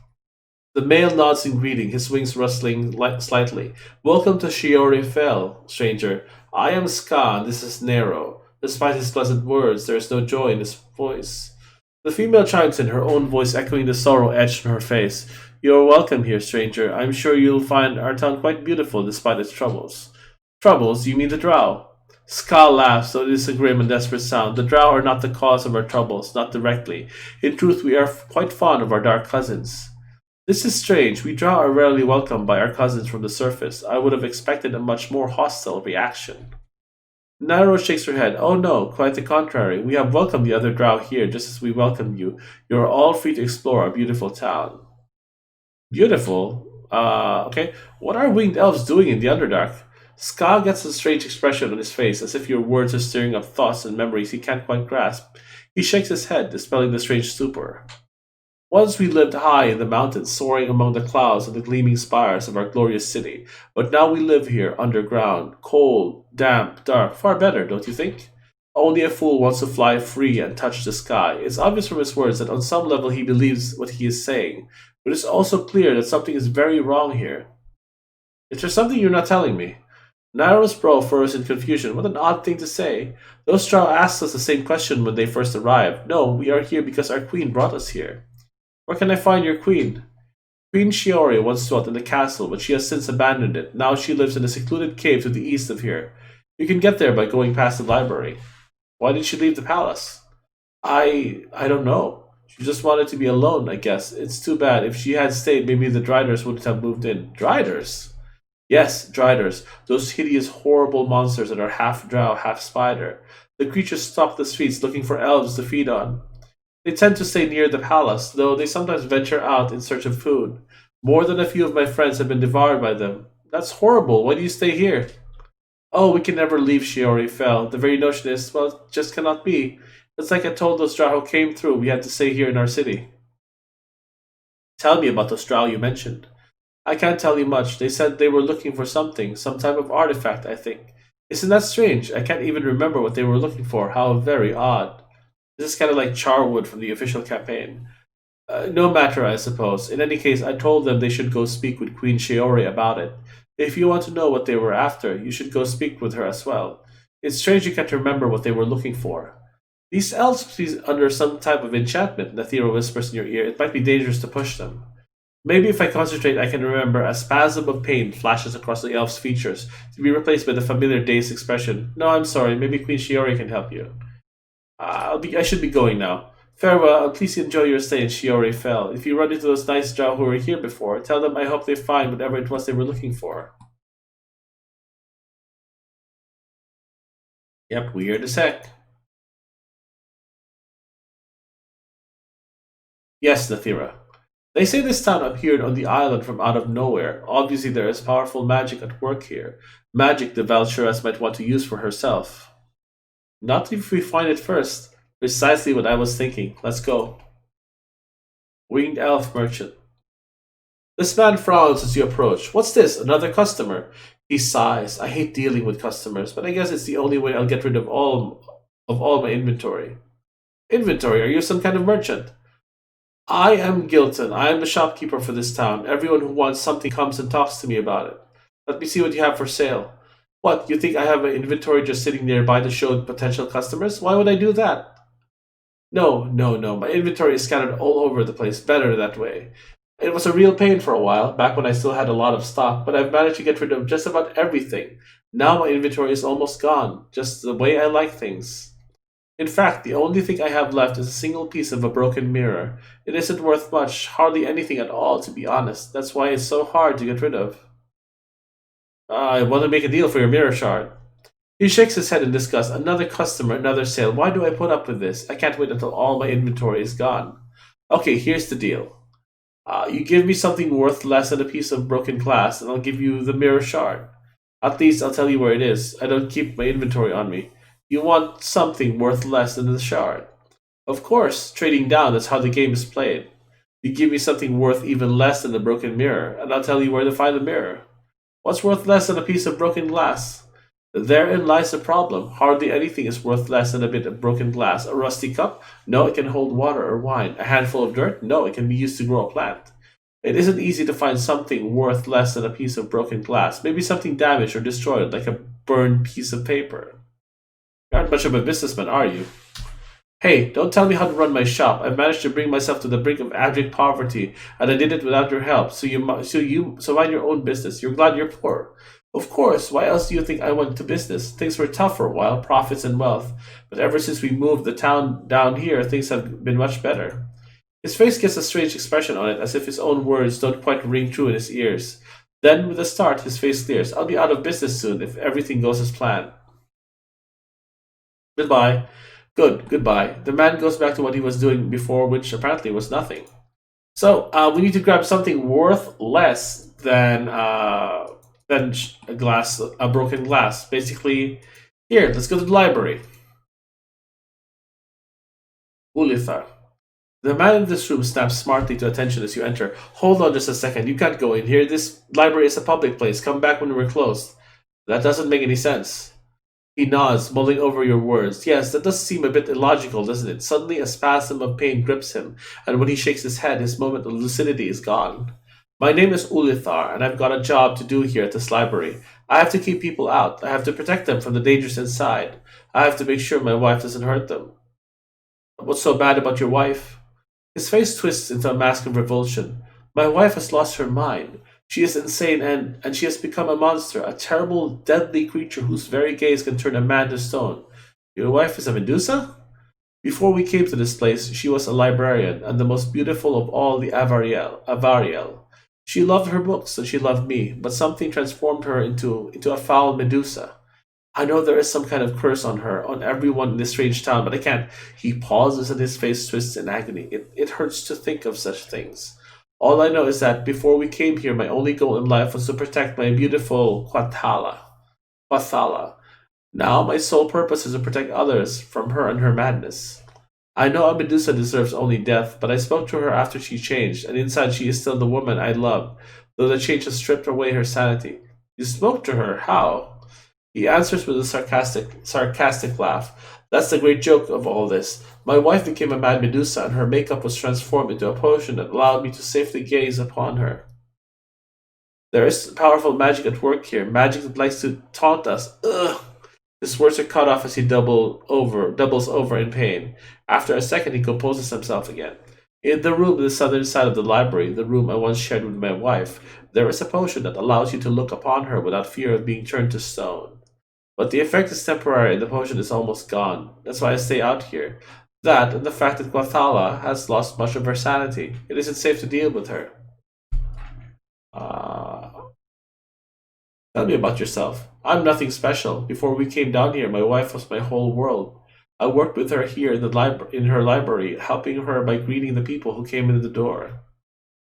The male nods in greeting, his wings rustling slightly. Welcome to Shiori Fell, stranger. I am Ska, and this is Nero. Despite his pleasant words, there is no joy in his voice. The female chimes in, her own voice echoing the sorrow etched on her face. You are welcome here, stranger. I'm sure you'll find our town quite beautiful despite its troubles. Troubles? You mean the drow? Ska laughs, though it is a grim and desperate sound. The drow are not the cause of our troubles, not directly. In truth, we are quite fond of our dark cousins. This is strange. We drow are rarely welcomed by our cousins from the surface. I would have expected a much more hostile reaction. Nairo shakes her head. Oh no, quite the contrary. We have welcomed the other drow here just as we welcome you. You are all free to explore our beautiful town. Beautiful? Okay. What are winged elves doing in the Underdark? Ska gets a strange expression on his face, as if your words are stirring up thoughts and memories he can't quite grasp. He shakes his head, dispelling the strange stupor. Once we lived high in the mountains, soaring among the clouds and the gleaming spires of our glorious city, but now we live here underground, cold, damp, dark, far better, don't you think? Only a fool wants to fly free and touch the sky. It's obvious from his words that on some level he believes what he is saying, but it's also clear that something is very wrong here. Is there something you're not telling me? Nairo's brow furrows in confusion. What an odd thing to say. Those drow asked us the same question when they first arrived. No, we are here because our queen brought us here. Where can I find your queen? Queen Shiori once dwelt in the castle, but she has since abandoned it. Now she lives in a secluded cave to the east of here. You can get there by going past the library. Why did she leave the palace? I don't know. She just wanted to be alone, I guess. It's too bad. If she had stayed, maybe the Driders wouldn't have moved in. Driders? Yes, Driders. Those hideous, horrible monsters that are half drow, half spider. The creatures stalk the streets looking for elves to feed on. They tend to stay near the palace, though they sometimes venture out in search of food. More than a few of my friends have been devoured by them. That's horrible. Why do you stay here? Oh, we can never leave Shiori Fell. The very notion is, well, it just cannot be. It's like I told those drow who came through we had to stay here in our city. Tell me about those drow you mentioned. I can't tell you much. They said they were looking for something, some type of artifact, I think. Isn't that strange? I can't even remember what they were looking for. How very odd. This is kind of like Charwood from the official campaign. No matter, I suppose. In any case, I told them they should go speak with Queen Shiori about it. If you want to know what they were after, you should go speak with her as well. It's strange you can't remember what they were looking for. These elves must be under some type of enchantment, Nathira whispers in your ear. It might be dangerous to push them. Maybe if I concentrate, I can remember. A spasm of pain flashes across the elf's features, to be replaced by the familiar dazed expression. No, I'm sorry. Maybe Queen Shiori can help you. I should be going now. Farewell, and please enjoy your stay in Shiori Fell. If you run into those nice drow who were here before, tell them I hope they find whatever it was they were looking for. Yep, weird as heck. Yes, Nathira. They say this town appeared on the island from out of nowhere. Obviously, there is powerful magic at work here. Magic the Valchuras might want to use for herself. Not if we find it first. Precisely what I was thinking. Let's go. Winged Elf Merchant. This man frowns as you approach. What's this? Another customer? He sighs. I hate dealing with customers, but I guess it's the only way I'll get rid of all my inventory. Inventory? Are you some kind of merchant? I am Gilton. I am the shopkeeper for this town. Everyone who wants something comes and talks to me about it. Let me see what you have for sale. What, you think I have an inventory just sitting nearby to show potential customers? Why would I do that? No, no, no. My inventory is scattered all over the place. Better that way. It was a real pain for a while, back when I still had a lot of stock, but I've managed to get rid of just about everything. Now my inventory is almost gone, just the way I like things. In fact, the only thing I have left is a single piece of a broken mirror. It isn't worth much, hardly anything at all, to be honest. That's why it's so hard to get rid of. I want to make a deal for your mirror shard. He shakes his head in disgust. Another customer, another sale. Why do I put up with this? I can't wait until all my inventory is gone. Okay, here's the deal. You give me something worth less than a piece of broken glass, and I'll give you the mirror shard. At least I'll tell you where it is. I don't keep my inventory on me. You want something worth less than the shard. Of course, trading down, that's how the game is played. You give me something worth even less than the broken mirror, and I'll tell you where to find the mirror. What's worth less than a piece of broken glass? Therein lies the problem. Hardly anything is worth less than a bit of broken glass. A rusty cup? No, it can hold water or wine. A handful of dirt? No, it can be used to grow a plant. It isn't easy to find something worth less than a piece of broken glass. Maybe something damaged or destroyed, like a burned piece of paper. You aren't much of a businessman, are you? Hey, don't tell me how to run my shop. I've managed to bring myself to the brink of abject poverty, and I did it without your help. So mind your own business. You're glad you're poor. Of course. Why else do you think I went to business? Things were tough for a while, profits and wealth, but ever since we moved the town down here, things have been much better. His face gets a strange expression on it, as if his own words don't quite ring true in his ears. Then, with a start, his face clears. I'll be out of business soon if everything goes as planned. Goodbye. Good, goodbye. The man goes back to what he was doing before, which apparently was nothing. So we need to grab something worth less than a broken glass. Basically, here. Let's go to the library. Ulithar. The man in this room snaps smartly to attention as you enter. Hold on just a second. You can't go in here. This library is a public place. Come back when we're closed. That doesn't make any sense. He nods, mulling over your words. Yes, that does seem a bit illogical, doesn't it? Suddenly a spasm of pain grips him, and when he shakes his head, his moment of lucidity is gone. My name is Ulithar, and I've got a job to do here at this library. I have to keep people out. I have to protect them from the dangers inside. I have to make sure my wife doesn't hurt them. What's so bad about your wife? His face twists into a mask of revulsion. My wife has lost her mind. She is insane and she has become a monster, a terrible, deadly creature whose very gaze can turn a man to stone. Your wife is a Medusa? Before we came to this place, she was a librarian and the most beautiful of all the Avariel. She loved her books and she loved me, but something transformed her into a foul Medusa. I know there is some kind of curse on her, on everyone in this strange town, but I can't. He pauses and his face twists in agony. It hurts to think of such things. All I know is that before we came here, my only goal in life was to protect my beautiful Quathala. Now my sole purpose is to protect others from her and her madness. I know a Medusa deserves only death, but I spoke to her after she changed, and inside she is still the woman I loved, though the change has stripped away her sanity. You spoke to her? How? He answers with a sarcastic laugh. That's the great joke of all this. My wife became a mad Medusa, and her makeup was transformed into a potion that allowed me to safely gaze upon her. There is powerful magic at work here, magic that likes to taunt us. Ugh! His words are cut off as he doubles over in pain. After a second, he composes himself again. In the room on the southern side of the library, the room I once shared with my wife, there is a potion that allows you to look upon her without fear of being turned to stone. But the effect is temporary and the potion is almost gone. That's why I stay out here. That and the fact that Guathala has lost much of her sanity. It isn't safe to deal with her. Uh, Tell me about yourself. I'm nothing special. Before we came down here, my wife was my whole world. I worked with her here in in her library, helping her by greeting the people who came in the door.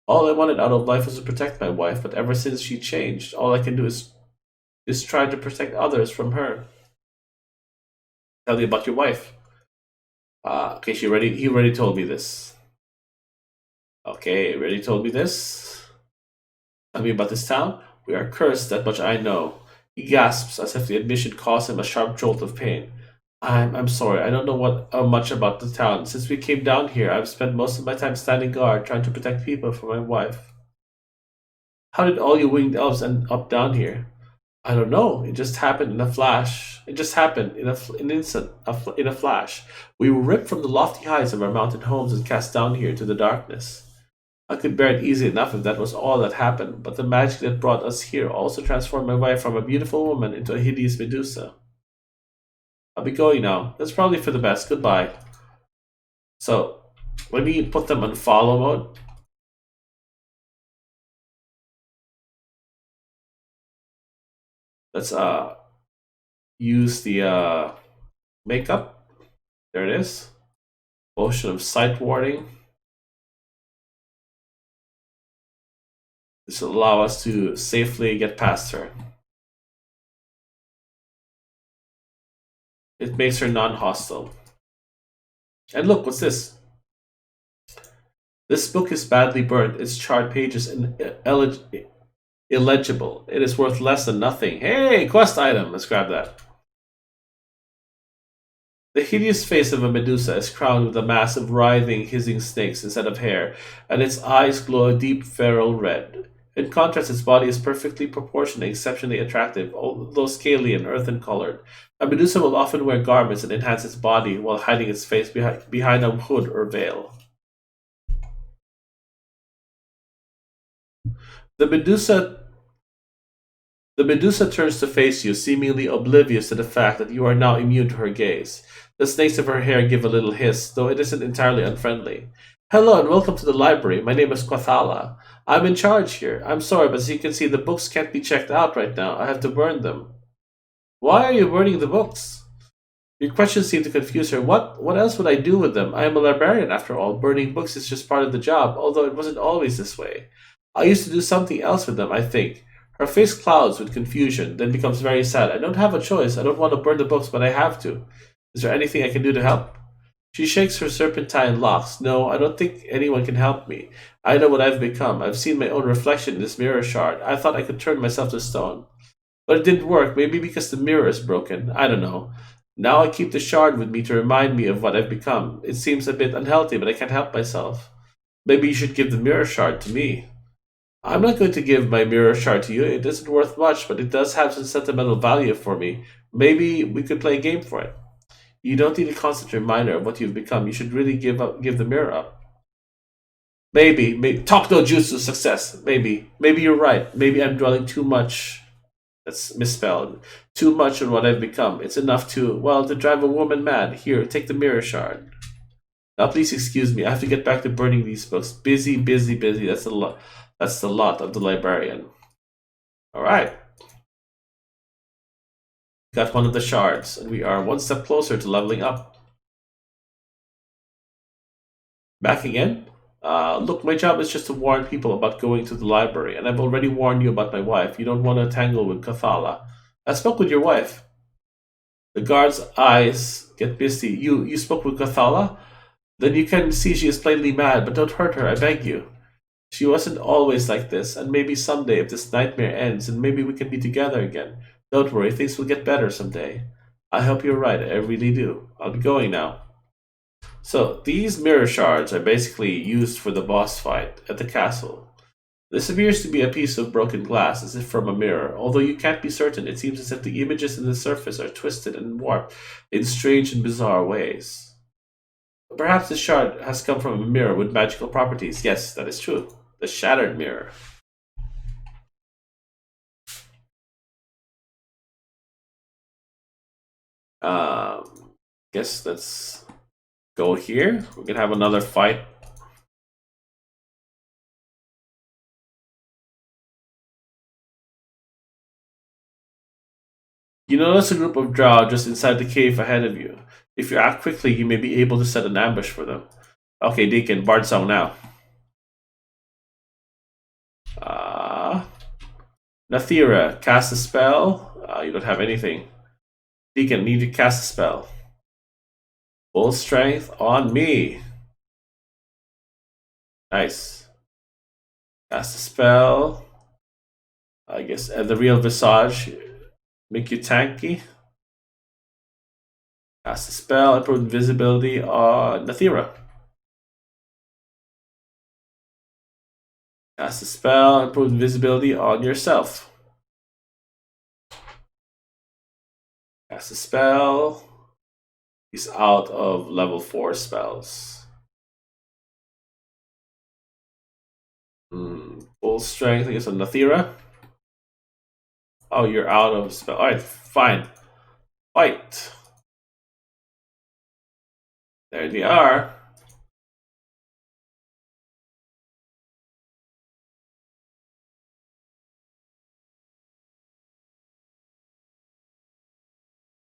All I wanted out of life was to protect my wife, but ever since she changed, all I can do is try to protect others from her. Tell me about your wife. Okay, she already he already told me this. Okay, already told me this. Tell me about this town. We are cursed, that much I know. He gasps as if the admission caused him a sharp jolt of pain. I'm sorry, I don't know much about the town. Since we came down here, I've spent most of my time standing guard, trying to protect people from my wife. How did all you winged elves end up down here? I don't know. It just happened in a flash. It just happened in an instant, in a flash. We were ripped from the lofty heights of our mountain homes and cast down here to the darkness. I could bear it easy enough if that was all that happened, but the magic that brought us here also transformed my wife from a beautiful woman into a hideous Medusa. I'll be going now. That's probably for the best. Goodbye. So, let me put them on follow mode. Let's use the makeup. There it is. Potion of sight warding. This will allow us to safely get past her. It makes her non-hostile. And look, what's this? This book is badly burnt, its charred pages illegible. It is worth less than nothing. Hey, quest item! Let's grab that. The hideous face of a Medusa is crowned with a mass of writhing, hissing snakes instead of hair, and its eyes glow a deep feral red. In contrast, its body is perfectly proportioned and exceptionally attractive, although scaly and earthen colored. A Medusa will often wear garments that enhance its body while hiding its face behind a hood or veil. The Medusa the Medusa turns to face you, seemingly oblivious to the fact that you are now immune to her gaze. The snakes of her hair give a little hiss, though it isn't entirely unfriendly. Hello and welcome to the library. My name is Quathala. I'm in charge here. I'm sorry, but as you can see, the books can't be checked out right now. I have to burn them. Why are you burning the books? Your questions seem to confuse her. What else would I do with them? I am a librarian, after all. Burning books is just part of the job, although it wasn't always this way. I used to do something else with them, I think. Her face clouds with confusion, then becomes very sad. I don't have a choice. I don't want to burn the books, but I have to. Is there anything I can do to help? She shakes her serpentine locks. No, I don't think anyone can help me. I know what I've become. I've seen my own reflection in this mirror shard. I thought I could turn myself to stone. But it didn't work, maybe because the mirror is broken. I don't know. Now I keep the shard with me to remind me of what I've become. It seems a bit unhealthy, but I can't help myself. Maybe you should give the mirror shard to me. I'm not going to give my mirror shard to you. It isn't worth much, but it does have some sentimental value for me. Maybe we could play a game for it. You don't need a constant reminder of what you've become. You should really give the mirror up. Maybe. Talk no jutsu success. Maybe you're right. Maybe I'm dwelling too much. That's misspelled. Too much on what I've become. It's enough to drive a woman mad. Here, take the mirror shard. Now, please excuse me. I have to get back to burning these books. Busy. That's a lot. That's the lot of the librarian. All right. Got one of the shards, and we are one step closer to leveling up. Back again? Look, my job is just to warn people about going to the library, and I've already warned you about my wife. You don't want to tangle with Kathala. I spoke with your wife. The guard's eyes get misty. You spoke with Kathala? Then you can see she is plainly mad, but don't hurt her, I beg you. She wasn't always like this, and maybe someday, if this nightmare ends, and maybe we can be together again. Don't worry, things will get better someday. I hope you're right, I really do. I'll be going now. So, these mirror shards are basically used for the boss fight at the castle. This appears to be a piece of broken glass, as if from a mirror. Although you can't be certain, it seems as if the images in the surface are twisted and warped in strange and bizarre ways. Perhaps the shard has come from a mirror with magical properties. Yes, that is true. The shattered mirror. Um, guess let's go here. We can have another fight. You notice a group of drow just inside the cave ahead of you. If you act quickly, you may be able to set an ambush for them. Okay, Deacon, Bard song now. Uh, Nathira, cast a spell. You don't have anything. Deacon, need to cast a spell. Full strength on me. Nice. Cast a spell. I guess the real visage. Make you tanky. Cast a spell. Improve invisibility on Nathira. Cast a spell. Improve invisibility on yourself. Cast a spell. He's out of level 4 spells. Full strength, I guess, on Nathira. Oh, you're out of spell. Alright, fine. Fight. There they are.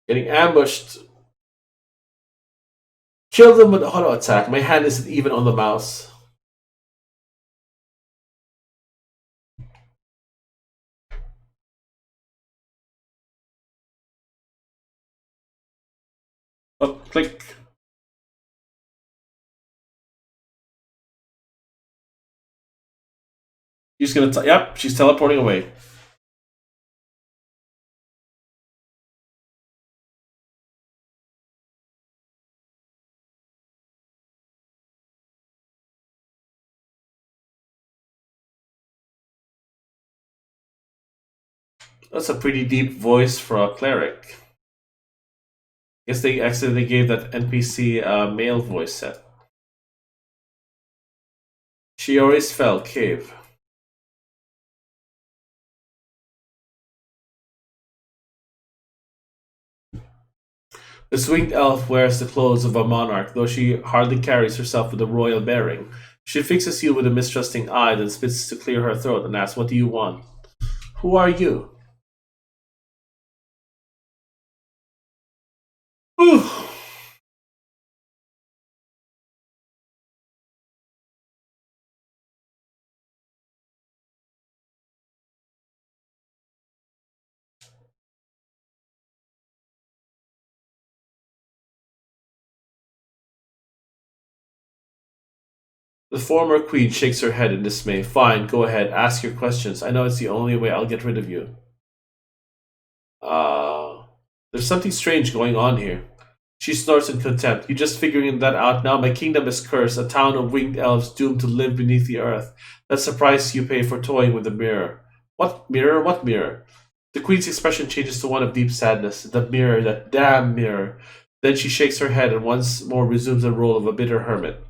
Getting ambushed. Kill them with auto attack. My hand isn't even on the mouse. Oh, click. She's gonna. Yep, she's teleporting away. That's a pretty deep voice for a cleric. Guess they accidentally gave that NPC a male voice set. She always fell cave. The winged elf wears the clothes of a monarch, though she hardly carries herself with a royal bearing. She fixes you with a mistrusting eye, then spits to clear her throat and asks, "What do you want?" Who are you? The former queen shakes her head in dismay. Fine, go ahead, ask your questions. I know it's the only way I'll get rid of you. Uh, there's something strange going on here. She snorts in contempt. You just figuring that out now? My kingdom is cursed, a town of winged elves doomed to live beneath the earth. That's the price you pay for toying with the mirror. What mirror? What mirror? The queen's expression changes to one of deep sadness. The mirror, that damn mirror. Then she shakes her head and once more resumes the role of a bitter hermit.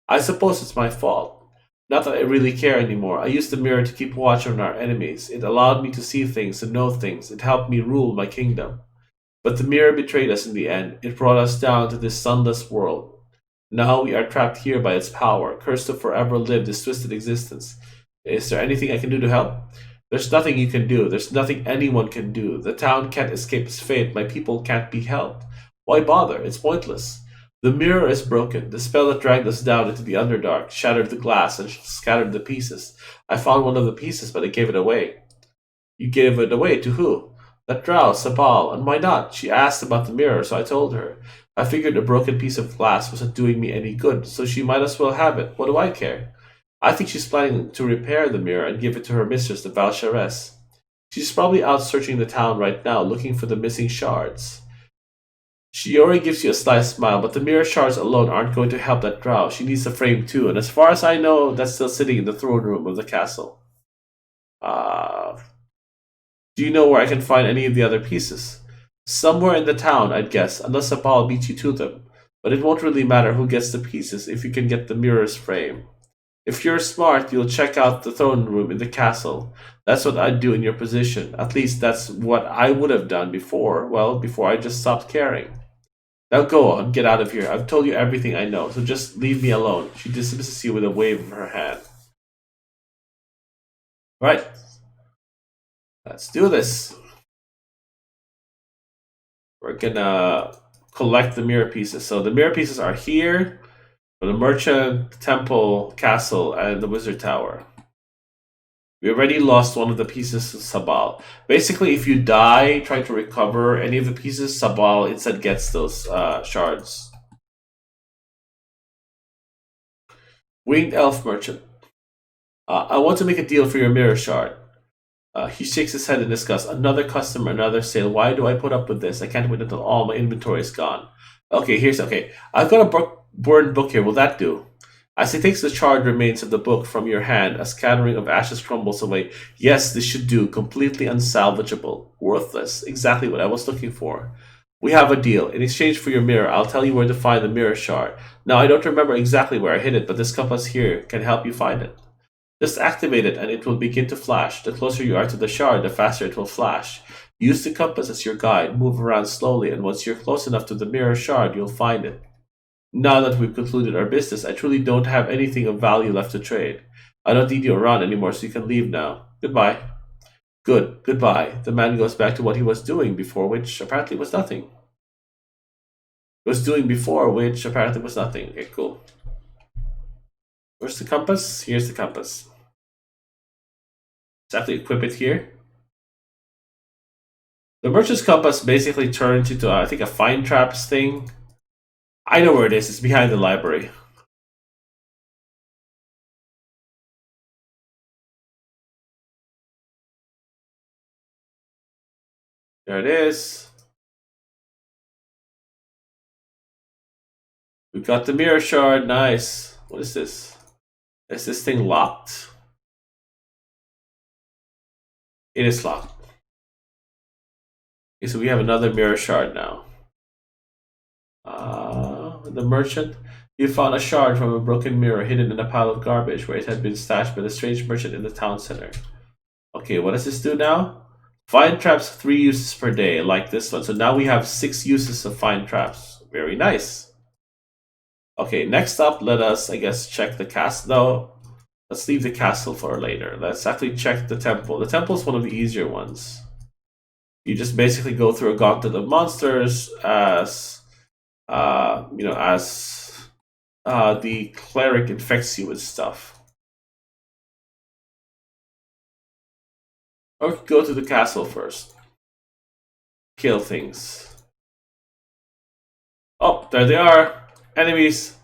I suppose it's my fault. Not that I really care anymore. I used the mirror to keep watch on our enemies. It allowed me to see things, to know things. It helped me rule my kingdom. But the mirror betrayed us in the end. It brought us down to this sunless world. Now we are trapped here by its power, cursed to forever live this twisted existence. Is there anything I can do to help? There's nothing you can do. There's nothing anyone can do. The town can't escape its fate. My people can't be helped. Why bother? It's pointless. The mirror is broken. The spell that dragged us down into the Underdark shattered the glass and scattered the pieces. I found one of the pieces, but I gave it away. You gave it away to who? That drow, Sabal. And why not? She asked about the mirror, so I told her. I figured a broken piece of glass wasn't doing me any good, so she might as well have it. What do I care? I think she's planning to repair the mirror and give it to her mistress, the Valsharess. She's probably out searching the town right now, looking for the missing shards. Shiori gives you a sly smile, but the mirror shards alone aren't going to help that drow. She needs the frame too, and as far as I know, that's still sitting in the throne room of the castle. Uh, do you know where I can find any of the other pieces? Somewhere in the town, I'd guess, unless Sabal beats you to them. But it won't really matter who gets the pieces if you can get the mirror's frame. If you're smart, you'll check out the throne room in the castle. That's what I'd do in your position. At least that's what I would have done before. Well, before I just stopped caring. Now go on, get out of here. I've told you everything I know, so just leave me alone. She dismisses you with a wave of her hand. Right, let's do this. We're gonna collect the mirror pieces. So the mirror pieces are here for the merchant, temple, castle, and the wizard tower. We already lost one of the pieces to Sabal. Basically, if you die trying to recover any of the pieces, Sabal instead gets those shards. Winged Elf Merchant. I want to make a deal for your mirror shard. He shakes his head in disgust. Another customer, another sale. Why do I put up with this? I can't wait until all my inventory is gone. Okay. I've got a burned book here. Will that do? As he takes the charred remains of the book from your hand, a scattering of ashes crumbles away. Yes, this should do. Completely unsalvageable. Worthless. Exactly what I was looking for. We have a deal. In exchange for your mirror, I'll tell you where to find the mirror shard. Now, I don't remember exactly where I hid it, but this compass here can help you find it. Just activate it and it will begin to flash. The closer you are to the shard, the faster it will flash. Use the compass as your guide, move around slowly, and once you're close enough to the mirror shard, you'll find it. Now that we've concluded our business, I truly don't have anything of value left to trade. I don't need you around anymore, so you can leave now. Goodbye. Good. Goodbye. The man goes back to what he was doing before, which apparently was nothing. Okay, cool. Where's the compass? Here's the compass. Let's have to equip it here. The merchant's compass basically turns into, I think, a find traps thing. I know where it is. It's behind the library. There it is. We got the mirror shard. Nice. What is this? Is this thing locked? It is locked. Okay, so we have another mirror shard now. The merchant. You found a shard from a broken mirror hidden in a pile of garbage where it had been stashed by the strange merchant in the town center. Okay, what does this do now? Find traps 3 uses per day, like this one. So now we have 6 uses of find traps. Very nice. Okay, next up, let us, I guess, check the castle. No, let's leave the castle for later. Let's actually check the temple. The temple is one of the easier ones. You just basically go through a gauntlet of monsters as, the cleric infects you with stuff. Or go to the castle first. Kill things. Oh, there they are. Enemies.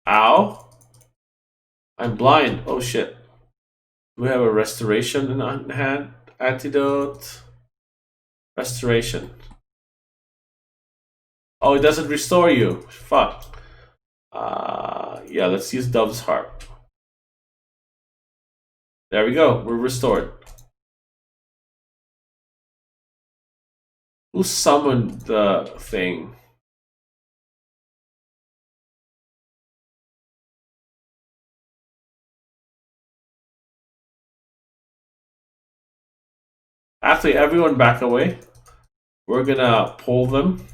Ow. I'm blind. Oh shit. Do we have a restoration in hand? Antidote. Restoration. Oh, it doesn't restore you. Fuck. Yeah, let's use Dove's Harp. There we go. We're restored. Who summoned the thing? Actually, everyone back away. We're gonna pull them.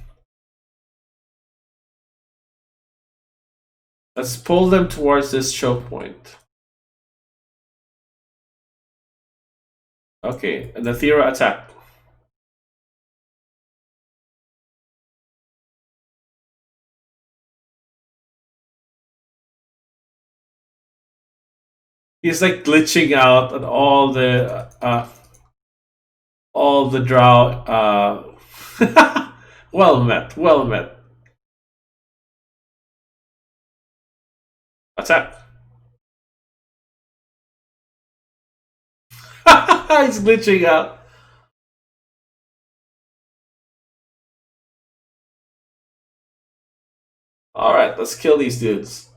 Let's pull them towards this choke point. Okay, and the Thera attack. He's like glitching out on all the drow. Well met, well met. Attack. He's glitching out. Alright, let's kill these dudes.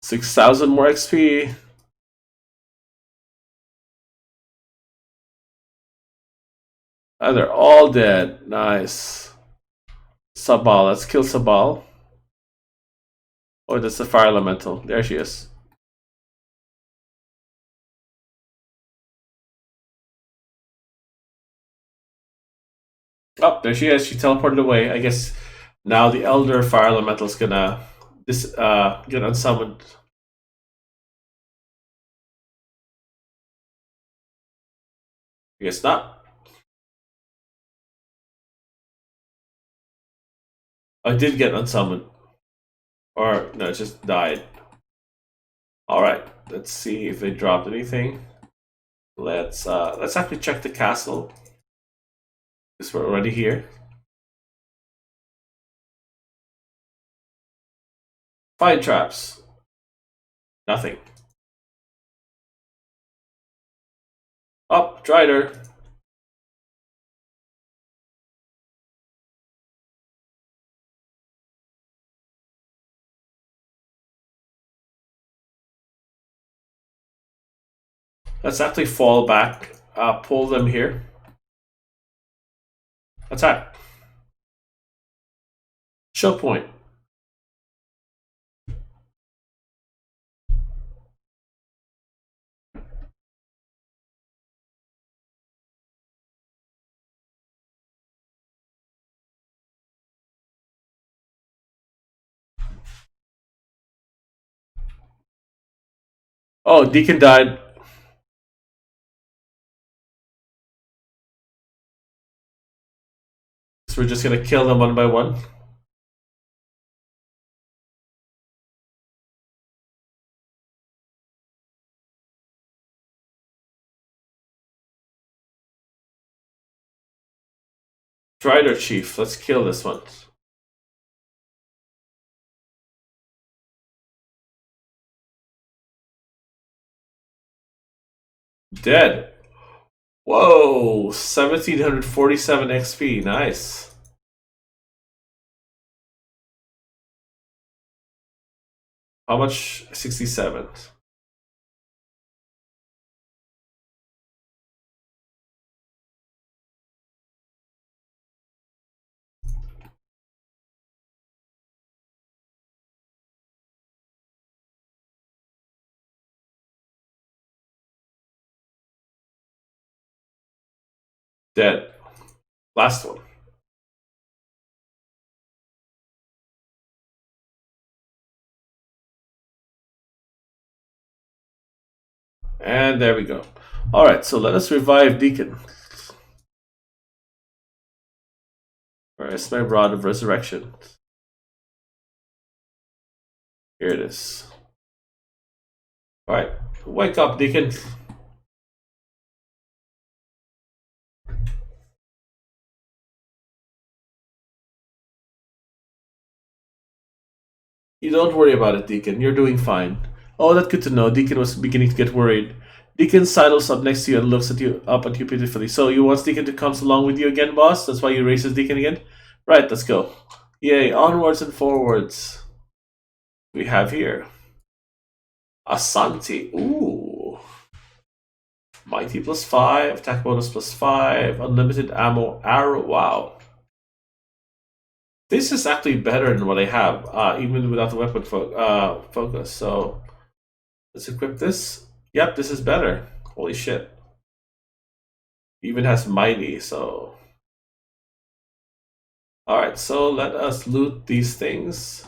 6,000 more XP. And they're all dead. Nice. Sabal, let's kill Sabal. Oh, that's the fire elemental. There she is. Oh, there she is. She teleported away. I guess now the Elder Fire Elemental is gonna get unsummoned. I guess not. I did get unsummoned. Or no, it just died. Alright, let's see if they dropped anything. Let's actually check the castle. Because we're already here. Fire traps. Nothing. Oh, Drider. Let's actually fall back. Pull them here. Attack. Show point. Oh, Deacon died. So we're just gonna kill them one by one. Strider Chief, let's kill this one. Dead. Whoa, 1747 XP, nice. How much? 67. Dead. Last one. And there we go. Alright, so let us revive Deacon. Where's my Rod of Resurrection? Here it is. Alright, wake up, Deacon. You don't worry about it, Deacon. You're doing fine. Oh, that's good to know. Deacon was beginning to get worried. Deacon sidles up next to you and looks at you pitifully. So you want Deacon to come along with you again, boss? That's why you raise his Deacon again? Right, let's go. Yay, onwards and forwards. We have here Asante. Ooh. Mighty +5, attack bonus +5, unlimited ammo, arrow. Wow. This is actually better than what I have, even without the weapon focus. So let's equip this. Yep, this is better. Holy shit. Even has mighty, so. Alright, so let us loot these things.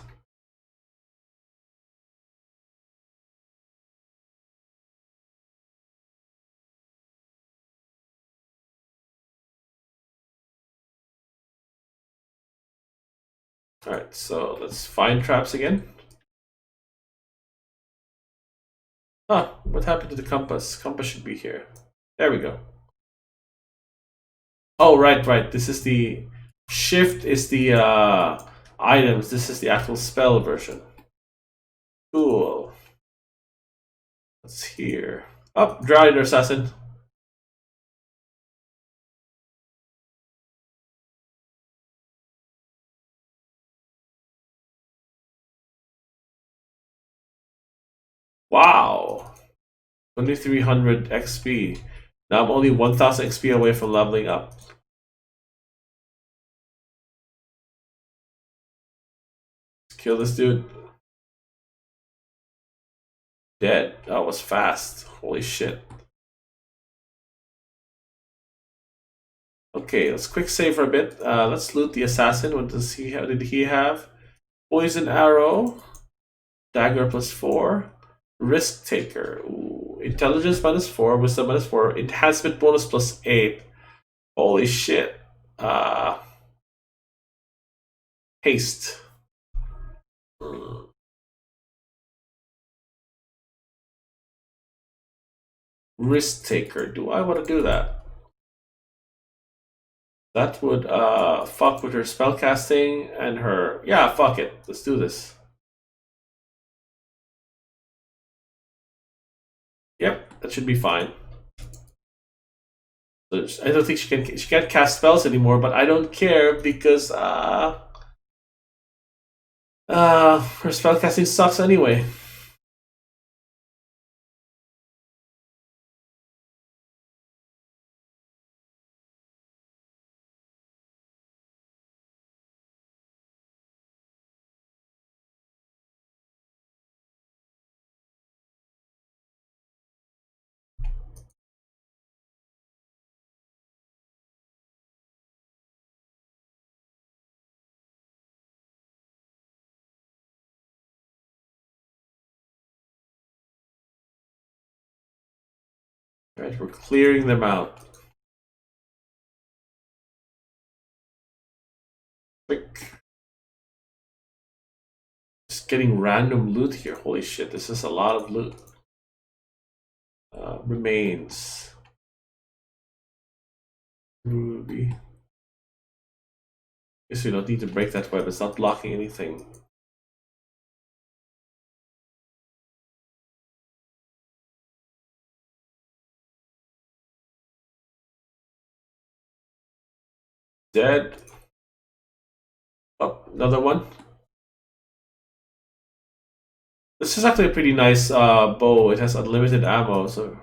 Alright, so let's find traps again. Huh, what happened to the compass? Compass should be here. There we go. Oh, right. This is the... Shift is the items. This is the actual spell version. Cool. What's here? Oh, Drider Assassin. Wow. 2300 XP. Now I'm only 1000 XP away from leveling up. Let's kill this dude. Dead. That was fast. Holy shit. Okay, let's quick save for a bit. Let's loot the assassin. What does he have? Did he have? Poison arrow. Dagger +4. Risk taker. Ooh. Intelligence -4. Wisdom -4. Enhancement bonus +8. Holy shit. Haste. Risk taker. Do I want to do that? That would fuck with her spellcasting and her. Yeah, fuck it. Let's do this. Yep, that should be fine. I don't think she can't cast spells anymore, but I don't care because her spellcasting sucks anyway. Right, we're clearing them out. Quick. Just getting random loot here. Holy shit, this is a lot of loot. Remains. Ruby. Guess we don't need to break that web. It's not blocking anything. Dead. Oh, another one. This is actually a pretty nice bow. It has unlimited ammo, so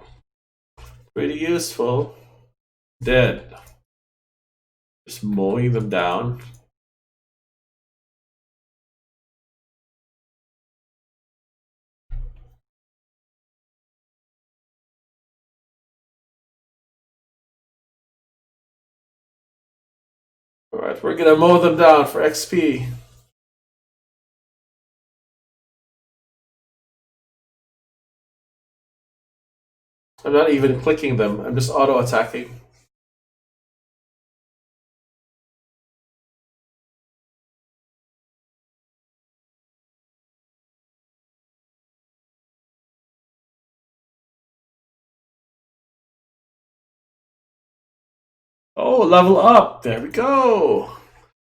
pretty useful. Dead. Just mowing them down. Alright, we're gonna mow them down for XP. I'm not even clicking them, I'm just auto attacking. Oh, level up! There we go!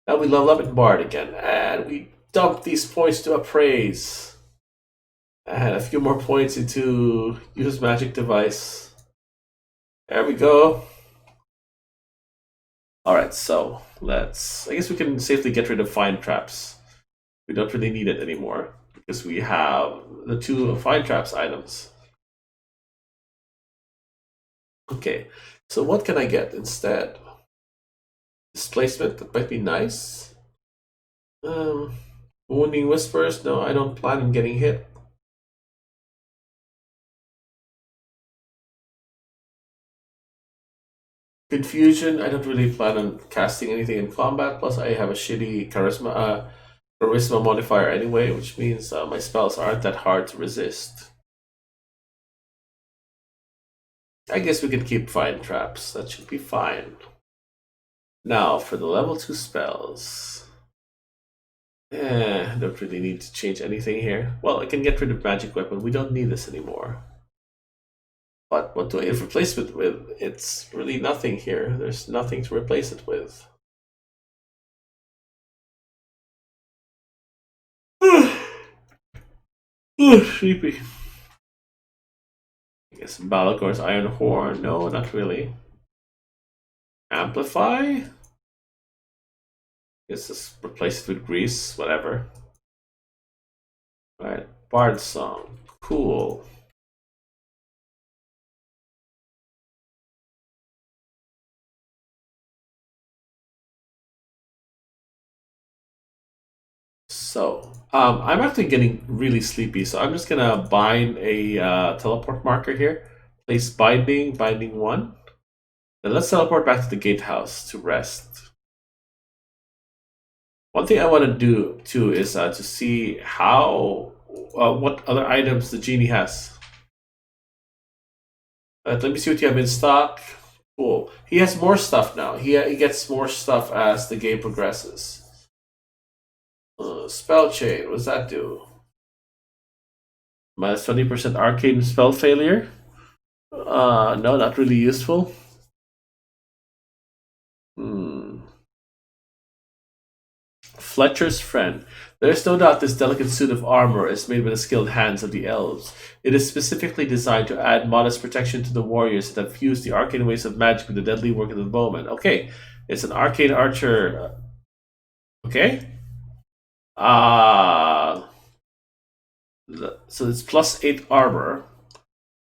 Now we level up in Bard again, and we dump these points to Appraise. And a few more points into Use Magic Device. There we go. Alright, so let's. I guess we can safely get rid of Find Traps. We don't really need it anymore because we have the 2 Find Traps items. Okay, so what can I get instead? Displacement, that might be nice. Wounding Whispers, no, I don't plan on getting hit. Confusion, I don't really plan on casting anything in combat, plus I have a shitty charisma modifier anyway, which means my spells aren't that hard to resist. I guess we could keep Find Traps, that should be fine. Now, for the level 2 spells. I don't really need to change anything here. Well, I can get rid of Magic Weapon, we don't need this anymore. But what do I replace it with? It's really nothing here. There's nothing to replace it with. Sleepy. I guess Balagor's Iron Horn. No, not really. Amplify? Guess just replace it with Grease, whatever. Alright, Bard Song. Cool. So, I'm actually getting really sleepy, so I'm just gonna bind a teleport marker here. Place binding, binding one. Then let's teleport back to the gatehouse to rest. One thing I want to do too is to see how what other items the genie has. Let me see what you have in stock. Cool. He has more stuff now. He gets more stuff as the game progresses. Spell chain. What does that do? Minus 20% arcane spell failure. No, not really useful. Hmm. Fletcher's friend. There is no doubt this delicate suit of armor is made by the skilled hands of the elves. It is specifically designed to add modest protection to the warriors that have fused the arcane ways of magic with the deadly work of the bowman. Okay, it's an arcane archer. Okay. Uh, so it's +8 armor.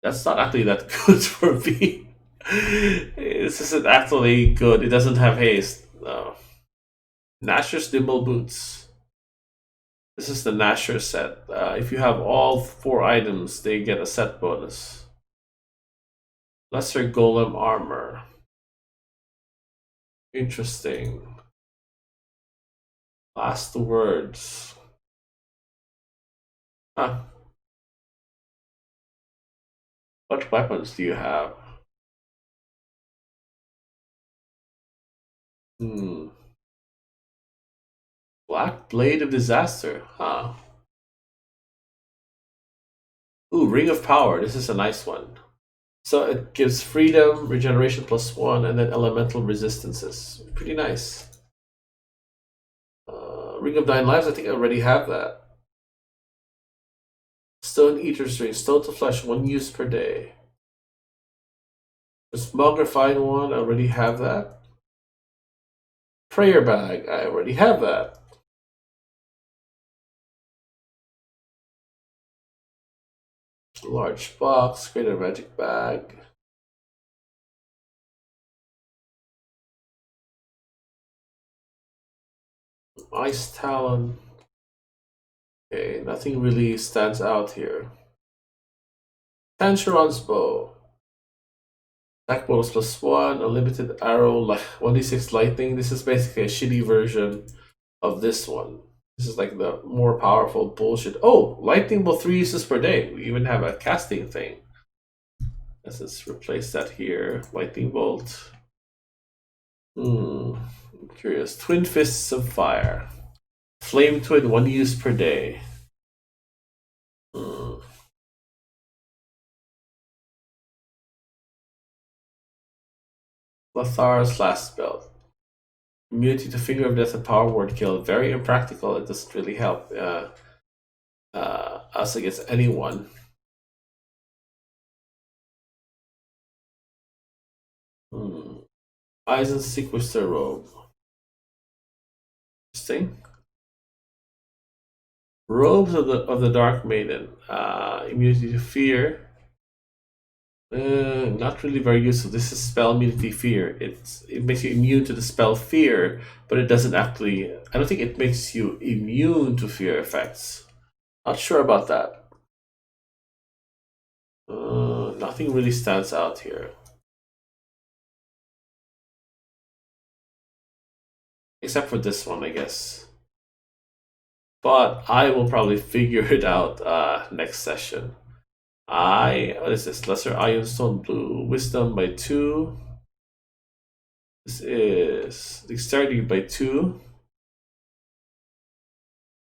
That's not actually that good for me. This isn't actually good. It doesn't have haste. No. Nasher's nimble boots. This is the Nasher set. If you have all 4 items, they get a set bonus. Lesser golem armor. Interesting. Last words. Huh. What weapons do you have? Hmm. Black Blade of Disaster. Huh. Ooh, Ring of Power. This is a nice one. So it gives freedom, regeneration +1, and then elemental resistances. Pretty nice. Ring of Nine Lives, I think I already have that. Stone Eater's Ring, Stone to Flesh, 1 use per day. The Smonger Fine one, I already have that. Prayer Bag, I already have that. Large Box, Greater Magic Bag. Ice Talon. Okay, nothing really stands out here. Tancheron's Bow. Attack bonus +1, unlimited arrow, 1d6 lightning. This is basically a shitty version of this one. This is like the more powerful bullshit. Oh, lightning bolt 3 uses per day. We even have a casting thing. Let's just replace that here. Lightning bolt. I'm curious. Twin Fists of Fire. Flame Twin, 1 use per day. Lathar's Last Spell. Immunity to Finger of Death and Power Word Kill. Very impractical. It doesn't really help us against anyone. Eisen Sequester Robe. Interesting. Robes of the Dark Maiden. Immunity to Fear. Not really very useful. This is spell immunity fear. It makes you immune to the spell fear, but it doesn't actually. I don't think it makes you immune to fear effects. Not sure about that. Nothing really stands out here, except for this one, I guess. But I will probably figure it out next session. What is this? Lesser Ironstone Blue. Wisdom by 2. This is Dexterity by 2.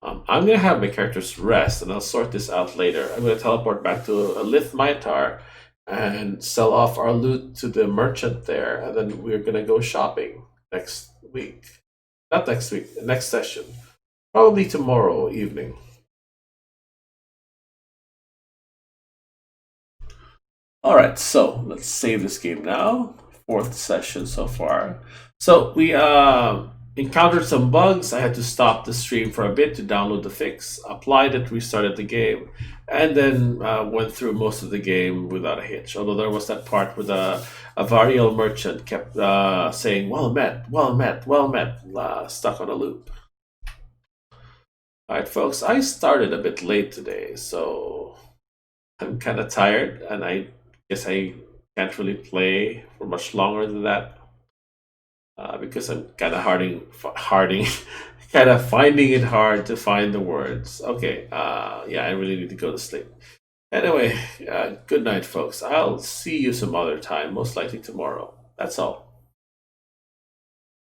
I'm gonna have my characters rest and I'll sort this out later. I'm gonna teleport back to Lith Maitar and sell off our loot to the merchant there, and then we're gonna go shopping next week. Not next week, next session. Probably tomorrow evening. Alright, so let's save this game now. 4th session so far. So we Encountered some bugs. I had to stop the stream for a bit to download the fix, applied it, restarted the game, and then went through most of the game without a hitch. Although there was that part where a Varial merchant kept saying, well met, well met, well met, stuck on a loop. All right, folks, I started a bit late today, so I'm kind of tired, and I guess I can't really play for much longer than that because I'm kind of harding, kind of finding it hard to find the words. Okay, yeah, I really need to go to sleep. Anyway, good night, folks. I'll see you some other time, most likely tomorrow. That's all.